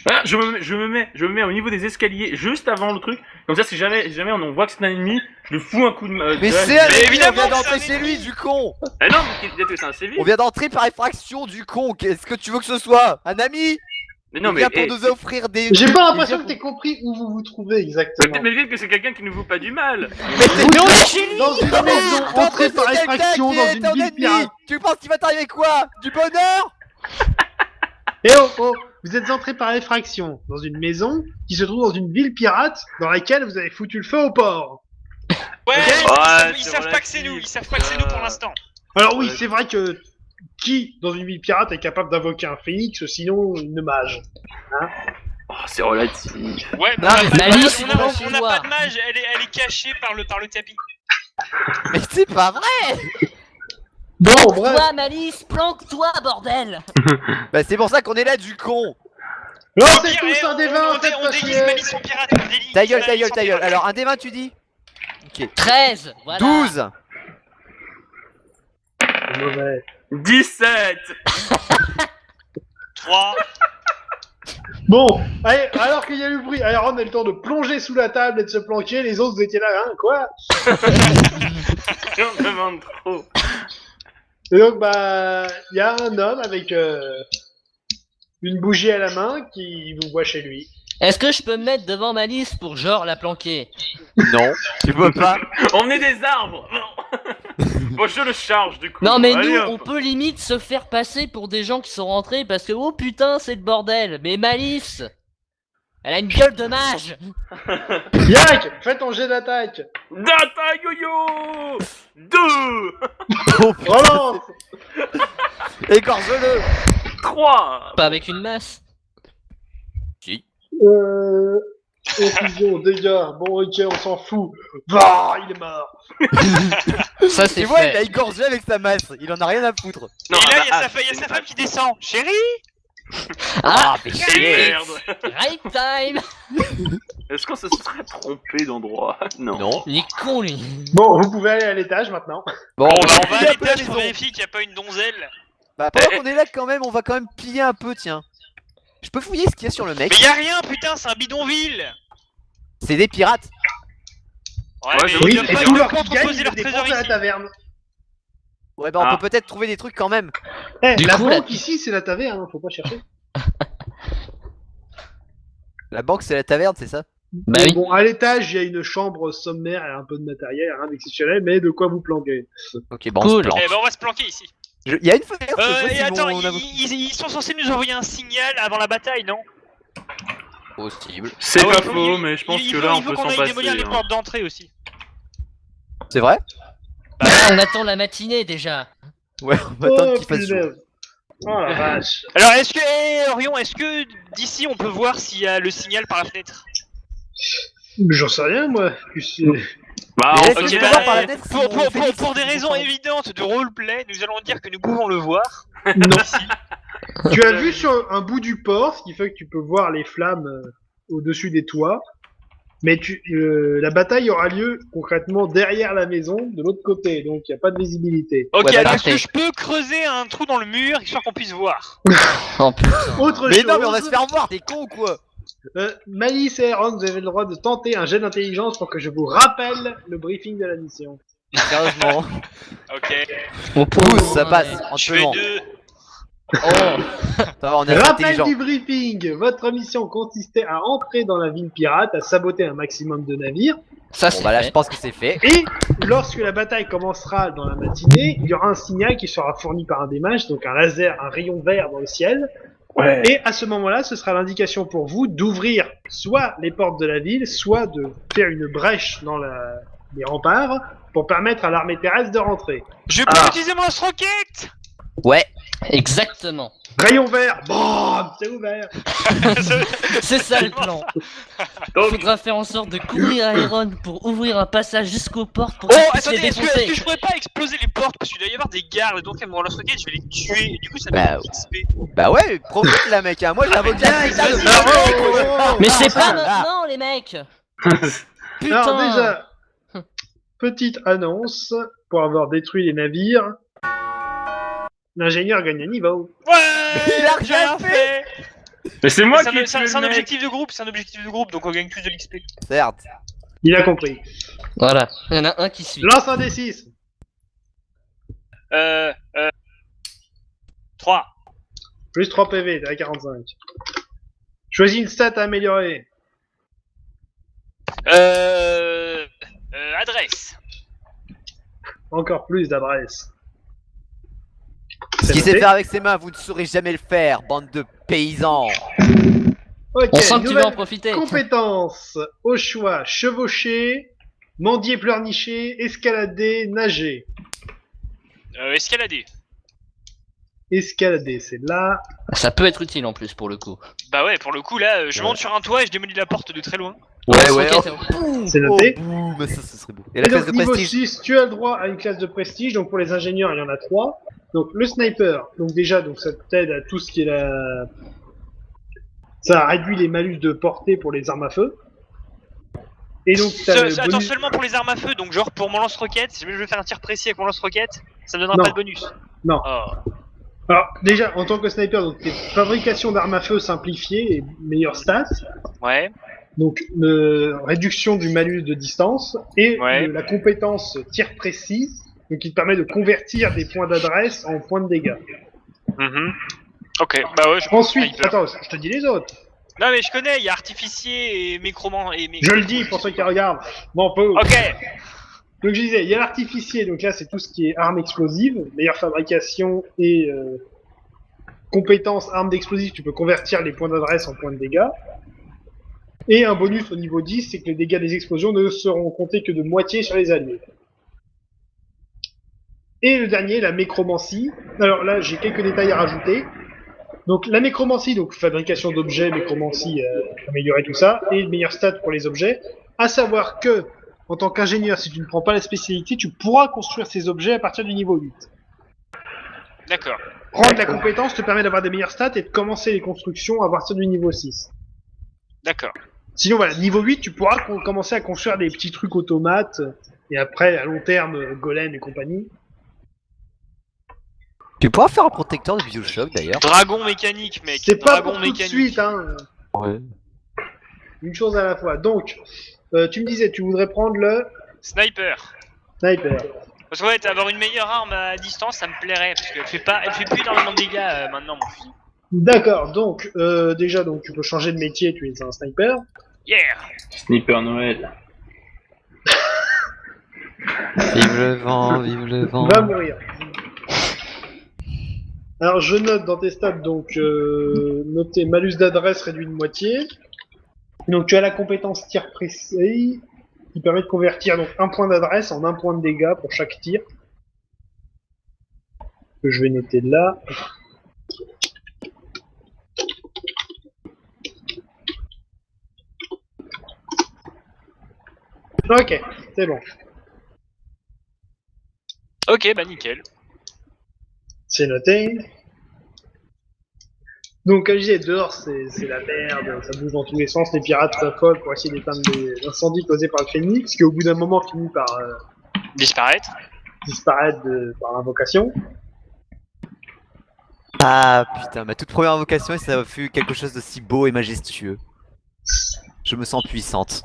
Ah, je me mets au niveau des escaliers, juste avant le truc. Comme ça, si jamais on voit que c'est un ennemi, je lui fous un coup de... Mais tu vois, c'est un je- ennemi, on évidemment vient que d'entrer c'est un chez lui, du con. Eh non, mais peut-être que c'est un civil. On vient d'entrer par effraction, du con. Qu'est-ce que tu veux que ce soit? Un ami? Mais non, Il mais... vient pour eh, nous offrir des... J'ai trucs, pas il l'impression vient que t'aies compris où vous vous trouvez mais exactement. peut-être mais peut-être que c'est quelqu'un qui ne vous pas du mal. Mais on est chez lui. Dans une maison, T'es entrée par quelqu'un effraction qui dans est une ton ville ennemi. pirate. Tu penses qu'il va t'arriver quoi? Du bonheur? Et oh, vous êtes entré par effraction dans une maison qui se trouve dans une ville pirate dans laquelle vous avez foutu le feu au port. Ouais, Ouais, ils c'est savent pas que c'est relatif. nous, ils savent pas que c'est nous pour l'instant. Alors oui, Ouais. c'est vrai que qui dans une ville pirate est capable d'invoquer un phénix, sinon une mage? Oh, c'est relatif. Ouais, Non, mais Malice, on a c'est moi. pas de mage, elle est cachée par le tapis. Mais c'est pas vrai. Bon, bref. Toi, Malice, planque-toi, bordel. Bah c'est pour ça qu'on est là, du con. Lancez Pire, tous un des 20, faites on pas déguise chier. Malice en pirate, on déguise Ta gueule, ta Malice gueule, en ta gueule. pirate. Alors un des 20 tu dis? 13, voilà. 12. C'est mauvais. 17. 3. Bon, allez, alors qu'il y a eu le bruit, Iron a eu le temps de plonger sous la table et de se planquer, les autres vous étiez là, hein, quoi? J'en demande trop. Et donc, bah, il y a un homme avec une bougie à la main qui vous voit chez lui. Est-ce que je peux me mettre devant Malice pour genre la planquer? Non, tu peux pas. Emmenez des arbres. Bon, je le charge du coup. Non mais Allez, nous, hop. on peut limite se faire passer pour des gens qui sont rentrés parce que oh putain c'est le bordel. Mais Malice, elle a une gueule de mage. Yak, fais ton jet d'attaque. Data yo-yo 2. Relance. Égorge-le. 3. Pas avec une masse. Confusion, dégâts. Bon, ok, on s'en fout. Bah, il est mort. Ça Tu c'est vois, il a fait. égorgé avec sa masse. Il en a rien à foutre. Non, Et là, bah, il y a ah, sa femme qui descend. Chérie. Ah, fais Merde. right time. Est-ce qu'on se serait trompé d'endroit? Non. Non. Il est con lui. Bon, vous pouvez aller à l'étage maintenant. Bon, On va piller à un peu la l'étage pour maison. vérifier qu'il n'y a pas une donzelle. Bah pendant qu'on est là quand même, on va quand même piller un peu, tiens. Je peux fouiller ce qu'il y a sur le mec. Mais y a rien, putain, c'est un bidonville. C'est des pirates. Ouais, Ouais, mais j'avoue, ils Oui, peuvent et pas, tout ils leur peuvent pas qui gagne, entreposer ils leur le trésor dépensent à la ici. taverne. Ouais, bah on Ah. peut peut-être trouver des trucs quand même. Eh, Du la coup, la- banque ici, c'est la taverne, hein, faut pas chercher. La banque c'est la taverne, c'est ça? Bah oui. Bon, à l'étage, il y a une chambre sommaire et un peu de matériel, rien d'exceptionnel, mais de quoi vous planquer. Ok, bon, Cool. on se plante. Eh ben, on va se planquer ici. Il y a une fenêtre. je sais pas Et si attends, on a- ils sont censés nous envoyer un signal avant la bataille, non? Possible. C'est Ah ouais, pas il faut- faux, mais je pense il que faut- là, on il faut peut qu'on s'en aille passer. démolir les hein. portes d'entrée aussi. C'est vrai? Bah là, on attend la matinée déjà. Ouais, on va attendre qu'il fasse jour. punaise. Oh la vache. Alors, est-ce que, Orion, est-ce que d'ici on peut voir s'il y a le signal par la fenêtre? J'en sais rien, moi. Tu sais. Bah, Mais en laisse-le fait, Ok, je bah, peux voir par la fenêtre si pour, mon pour- pour- Phoenix, pour des il raisons descend. évidentes de roleplay, nous allons dire que nous pouvons le voir. Non. Ici. Tu as vu sur un bout du port, ce qui fait que tu peux voir les flammes au-dessus des toits. Mais la bataille aura lieu concrètement derrière la maison, de l'autre côté, donc il n'y a pas de visibilité. Ok, Ouais, bah, alors est-ce parfait. que je peux creuser un trou dans le mur histoire qu'on puisse voir? Oh putain. Autre Mais chose, non, mais on va se faire voir, t'es con ou quoi? Malice et Aaron, vous avez le droit de tenter un jet d'intelligence pour que je vous rappelle le briefing de la mission. Sérieusement. Ok, On Pousse, ça passe, je fais amplement. 2. Oh. Ça va, on est assez Rappel intelligent. du briefing, votre mission consistait à entrer dans la ville pirate, à saboter un maximum de navires, Ça Bon c'est bah là, fait. je pense que c'est fait. et lorsque la bataille commencera dans la matinée, il y aura un signal qui sera fourni par un des mages, donc un laser, un rayon vert dans le ciel, Ouais. et à ce moment-là, ce sera l'indication pour vous d'ouvrir soit les portes de la ville, soit de faire une brèche dans les remparts pour permettre à l'armée terrestre de rentrer. Je peux utiliser mon lance-roquette. Ouais. Exactement. Rayon vert, bam, c'est ouvert. C'est ça le plan. Il Donc, faudra faire en sorte de couvrir Iron pour ouvrir un passage jusqu'aux portes pour Oh, qu'ils puissent les attendez, est-ce défoncer. que je pourrais pas exploser les portes? Parce qu'il doit y avoir des gardes, donc avec mon lance-roquette, je vais les tuer, et du coup ça Bah, me fait XP. Bah ouais, profite là, mec. Hein. Moi, j'ai un vocal. Mais c'est pas Ah là. maintenant les mecs. Putain. Alors déjà, petite annonce, pour avoir détruit les navires, l'ingénieur gagne un niveau. Ouais, Il a j'ai rien rien fait. mais c'est moi C'est qui ai un, tué c'est un le mec. objectif de groupe, c'est un objectif de groupe, donc on gagne plus de l'XP. Certes. Il a compris. Voilà. Il y en a un qui suit. Lance un D6. 3. Plus 3 PV, t'es à 45. Choisis une stat à améliorer. Adresse. Encore plus d'adresse. Ce qu'il sait faire avec ses mains, vous ne saurez jamais le faire, bande de paysans. Ok, On sent que tu veux nouvelle en profiter. compétence. Au choix, chevaucher, mendier pleurnicher, escalader, nager. Escalader. Escalader, c'est là. Ça peut être utile en plus pour le coup. Bah ouais, pour le coup là, je monte sur un toit et je démolis la porte de très loin. Ouais, ouais. Ok, C'est noté. Oh, boum, ça, ce serait beau. Et Et la classe donc, de niveau prestige. 6, tu as le droit à une classe de prestige. Donc, pour les ingénieurs, il y en a 3. Donc, le sniper. Donc, déjà, donc, ça t'aide à tout ce qui est la... Ça réduit les malus de portée pour les armes à feu. Et donc, t'as le Attends, bonus... seulement pour les armes à feu, donc genre pour mon lance-roquette, si jamais je veux faire un tir précis avec mon lance-roquette, ça me donnera Non. pas de bonus. Non. Oh. Alors, déjà, en tant que sniper, donc, tes fabrication d'armes à feu simplifiées et meilleures stats. Ouais. Donc, réduction du malus de distance. Et Ouais. la compétence tir précis. Donc, qui te permet de convertir des points d'adresse en points de dégâts. Mhm. Ok, bah ouais, je prends Ensuite, sniper. attends, je te dis les autres. Non mais je connais, il y a artificier et mécroman et Je le dis pour ceux qui regardent. Bon, peu. Ok. Donc je disais, il y a l'artificier, donc là c'est tout ce qui est armes explosives, meilleure fabrication et compétences armes d'explosifs, tu peux convertir les points d'adresse en points de dégâts. Et un bonus au niveau 10, c'est que les dégâts des explosions ne seront comptés que de moitié sur les alliés. Et le dernier, la mécromancie. Alors là, j'ai quelques détails à rajouter. Donc la nécromancie, donc fabrication d'objets, nécromancie, améliorer tout ça, et le meilleur stat pour les objets. À savoir que, en tant qu'ingénieur, si tu ne prends pas la spécialité, tu pourras construire ces objets à partir du niveau 8. D'accord. Prendre la compétence te permet d'avoir des meilleurs stats et de commencer les constructions à partir du niveau 6. D'accord. Sinon voilà, niveau 8, tu pourras commencer à construire des petits trucs automates, et après, à long terme, golem et compagnie. Tu pourras faire un protecteur de Bioshock d'ailleurs. Dragon mécanique, mec. C'est pas Dragon pour tout de mécanique. suite, hein. Ouais. Une chose à la fois. Donc, tu me disais, tu voudrais prendre le Sniper. sniper. Parce que ouais, avoir une meilleure arme à distance, ça me plairait, parce qu'elle fait pas, elle fait plus énormément de dégâts maintenant, mon fusil. D'accord, donc, déjà, donc, tu peux changer de métier, tu es un sniper. Yeah. Sniper Noël. Vive le vent, vive le vent. Va mourir. Alors je note dans tes stats, donc noter malus d'adresse réduit de moitié. Donc tu as la compétence tir précis qui permet de convertir donc un point d'adresse en un point de dégâts pour chaque tir. Que je vais noter là. Ok, c'est bon. Ok, bah nickel. C'est noté. Donc, comme je disais, dehors, c'est la merde, ça bouge dans tous les sens, les pirates s'affolent pour essayer d'éteindre les incendies causés par le phénix, qui au bout d'un moment finit par Disparaître. disparaître par invocation. Ah putain, ma toute première invocation et ça fut quelque chose de si beau et majestueux. Je me sens puissante.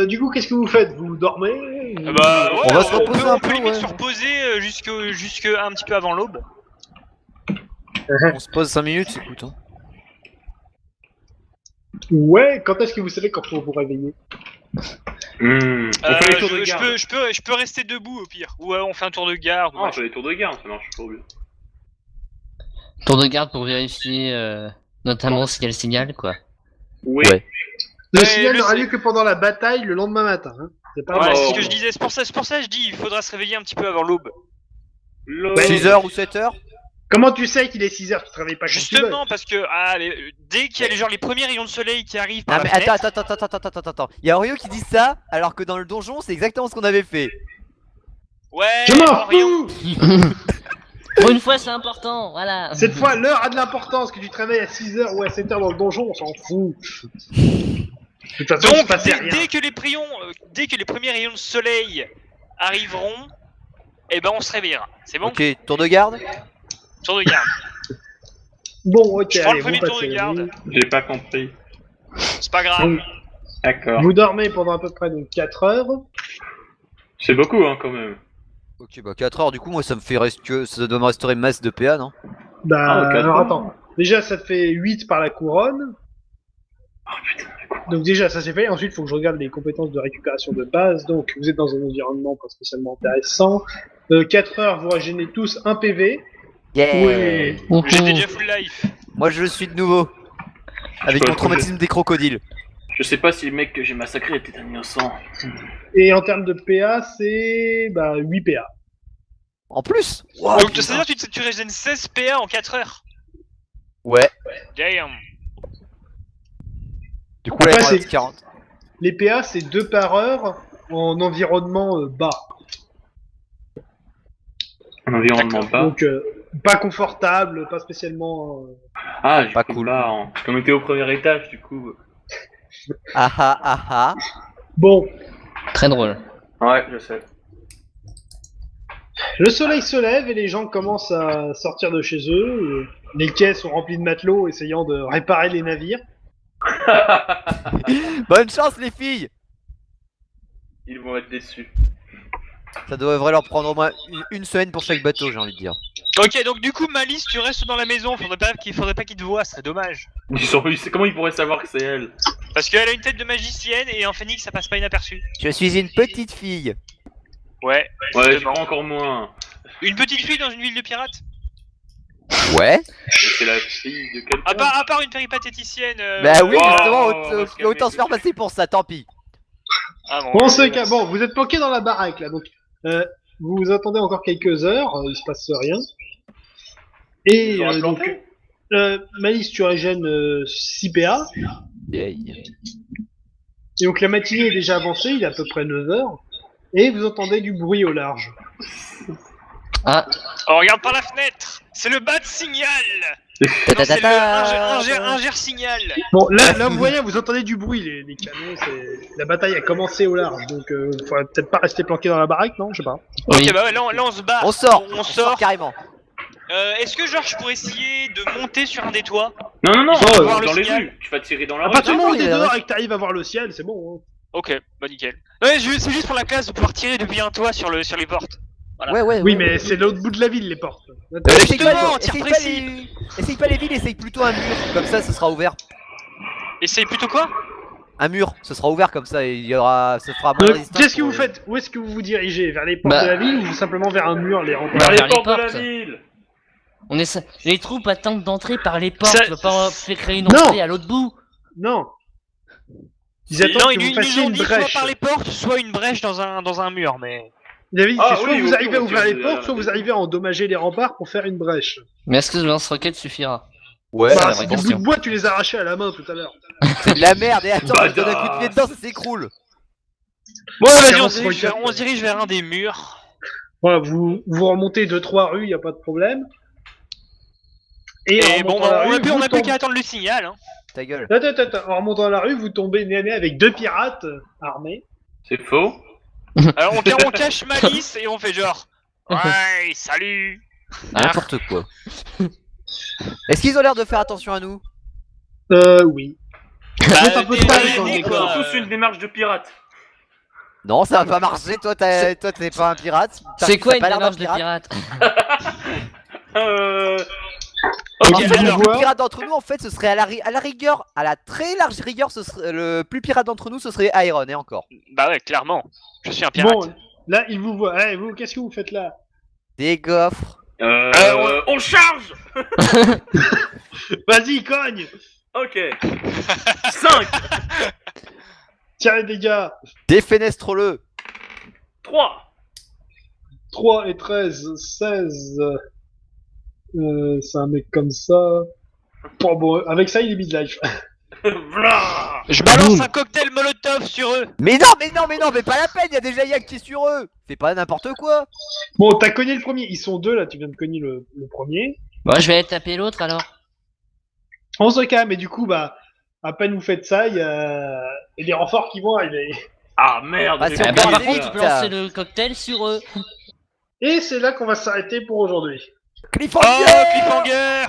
Du coup, qu'est-ce que vous faites? Vous dormez? Bah ouais, On va se reposer un on peut peu, limite ouais. se reposer jusque un petit peu avant l'aube. On se pose 5 minutes, écoute. Hein. Ouais, quand est-ce que vous savez quand faut vous réveiller? On fait les tours de garde. Je peux rester debout au pire. Ou on fait un tour de garde. Ah, on fait les tours de garde, ça marche trop bien. Tour de garde pour vérifier notamment s'il y a le signal, quoi. Oui. Ouais. Le Ouais, signal le n'aura sé- lieu que pendant la bataille le lendemain matin. Hein. C'est pas Ouais, bon. c'est ce que je disais. C'est pour ça que je dis il faudra se réveiller un petit peu avant l'aube. 6h ou 7h? Comment tu sais qu'il est 6h? Tu te réveilles pas quand tu veux. Justement parce que dès qu'il y a les premiers rayons de soleil qui arrivent par Ah la mais fenêtre, attends. Il y a Oreo qui dit ça alors que dans le donjon c'est exactement ce qu'on avait fait. ouais, Je m'en Orion. fous! Pour une fois, c'est important, voilà. Cette fois, l'heure a de l'importance. Que tu te réveilles à 6h ou à 7h dans le donjon, on s'en fout. De toute façon, il se Donc passait rien. dès que les premiers rayons de soleil arriveront, eh ben on se réveillera. C'est bon? Ok, tour de garde. Tour de garde. Bon, ok, Je prends allez, le premier vous tour de passez la garde. nuit. J'ai pas compris. C'est pas grave. Donc, D'accord. vous dormez pendant à peu près donc 4 heures. C'est beaucoup, hein, quand même. Ok, bah 4 heures du coup, moi ça me fait que ça doit me restaurer masse de PA, non? Bah, Ah, ok, alors attends. attends. Déjà, ça te fait 8 par la couronne. Oh putain, d'accord. Donc déjà, ça c'est fait. Ensuite, il faut que je regarde les compétences de récupération de base. Donc, vous êtes dans un environnement pas spécialement intéressant. 4 heures, vous régénérez tous un PV. Yeah. Ouais. J'étais déjà full life. Moi je suis de nouveau. Avec peux mon être traumatisme des crocodiles. Je sais pas si le mec que j'ai massacré était un innocent. Et en termes de PA, c'est 8 PA. En plus. Donc c'est-à-dire que tu régènes 16 PA en 4 heures. Ouais. Damn. Du coup là Après, il me c'est- reste 40. Les PA, c'est 2 par heure en environnement bas. Un environnement bas. Donc, pas confortable, pas spécialement... Ah, j'ai Pas pris cool. bas, hein. Parce qu'on était au premier étage, du coup. Ah. Bon, Très drôle. Ouais, je sais. le soleil se lève et les gens commencent à sortir de chez eux. Les quais sont remplis de matelots essayant de réparer les navires. Bonne chance les filles. Ils vont être déçus. Ça devrait leur prendre au moins une semaine pour chaque bateau, j'ai envie de dire. Ok, donc du coup, Malice, tu restes dans la maison. Faudrait pas qu'il te voie, ce serait dommage. Comment ils pourraient savoir que c'est elle? Parce qu'elle a une tête de magicienne et en phénix, ça passe pas inaperçu. Je suis une petite fille. Ouais. Ouais, je justement. crois encore moins. Une petite fille dans une ville de pirates. Ouais. Et c'est la fille de quelqu'un. À part une péripatéticienne. Bah oui, Wow, justement, on va se calmer, autant se faire passer pour ça, tant pis. Ah Bon, c'est cas, bon, vous êtes planqués dans la baraque là, donc vous attendez encore quelques heures, il se passe rien. Et Ils auront donc, planté. Malice, tu régènes 6 PA. Yay. Et donc la matinée est déjà avancée, il est à peu près 9 heures. Et vous entendez du bruit au large. Ah, Oh, regarde par la fenêtre. C'est le bas de signal. Non, c'est le ingère signal. Bon, là vous voyez, vous entendez du bruit, les canons, la bataille a commencé au large, donc faudrait peut-être pas rester planqué dans la baraque, non? Je sais pas. oui. Ok, bah ouais, là on se bat. On sort, On sort. carrément. Est-ce que genre je pourrais essayer de monter sur un des toits? Non, Non, dans le les signal. rues. Tu vas tirer dans la À rue. partir du moment où oui, t'es ouais. dehors et que t'arrives à voir le ciel, c'est bon. Hein. Ok, bah nickel. Ouais, c'est juste pour la classe de pouvoir tirer depuis un toit sur les portes. Voilà. Ouais. Oui, mais c'est l'autre bout de la ville, les portes. Essaye Justement, pas, tir essaye pas précis. essaye pas les villes, essaye plutôt un mur, comme ça ce sera ouvert. Essaye plutôt quoi? Un mur, ce sera ouvert comme ça, et il y aura, ça fera moins de Donc, résistance. qu'est-ce que pour vous les- faites? Où est-ce que vous vous dirigez? Vers les portes Bah. de la ville ou simplement vers un mur, les remparts? Vers vers les les portes de la portes. ville. Les troupes attendent d'entrer par les portes. Ça- Tu vas pas faire créer une Non. entrée à l'autre bout. Non. Ils Si- attendent non, que ils vous nous fassiez ont une dit soit brèche. par les portes, soit une brèche dans un mur, mais. Il avait dit Ah que soit oui, vous ok, arrivez à ok, ouvrir ok, les ok, portes, ok. soit vous arrivez à endommager les remparts pour faire une brèche. Mais est-ce que le lance-roquette suffira? Ouais, Bah, la c'est vraie du bout question. de bois, tu les as arrachés à la main tout à l'heure. c'est de la merde, et attends, je donne un coup de pied Badass. dedans, ça s'écrule. Bon, vas-y, Clairement, on se dirige vers un des murs. Voilà, vous remontez 2-3 rues, y a pas de problème. Et, Et en bon, remontant la rue, on a plus vous qu'à tombez- attendre le signal. Hein. Ta gueule. Attends, en remontant la rue, vous tombez nez à nez avec 2 pirates armés. C'est faux. Alors on cache Malice et on fait genre. Ouais, salut. N'importe quoi. Est-ce qu'ils ont l'air de faire attention à nous? Oui. Bah, un peu t'es trop gêné, quand Ils même, quoi. ont tous une démarche de pirate. Non, ça va pas marcher, toi t'es pas un pirate. C'est quoi T'as une pas l'air d'un démarche de pirate? Ok, Ok, Le alors. plus pirate d'entre nous, en fait, ce serait à la rigueur, à la très large rigueur, ce serait le plus pirate d'entre nous, ce serait Iron, et encore. Bah ouais, clairement. Je suis un pirate. Bon, là, ils vous voient. Eh, vous, qu'est-ce que vous faites là? Des gaufres. On charge. Vas-y, cogne! Ok. 5, Tirez des gars! Défenestre-le. 3. 3 et 13, 16. C'est un mec comme ça. Bon, avec ça, il est midlife. V'là. Je balance un cocktail molotov sur eux. Mais pas la peine, y a déjà Yak qui est sur eux. Fais pas n'importe quoi. Bon, t'as cogné le premier. Ils sont 2 là, tu viens de cogner le premier. Bon, je vais aller taper l'autre alors. On se calme, et du coup, bah, à peine vous faites ça, il y a des renforts qui vont arriver. Ah merde. Ah, j'ai si pas on Eh ben, peut vu par aller ça. contre, tu peux lancer le cocktail sur eux. Et c'est là qu'on va s'arrêter pour aujourd'hui. Cliffhanger. Oh, cliffhanger.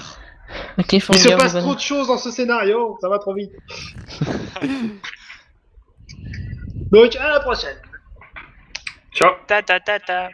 Ok, Il se passe trop de choses dans ce scénario, ça va trop vite. Donc, à la prochaine. Ciao. Ta ta ta ta.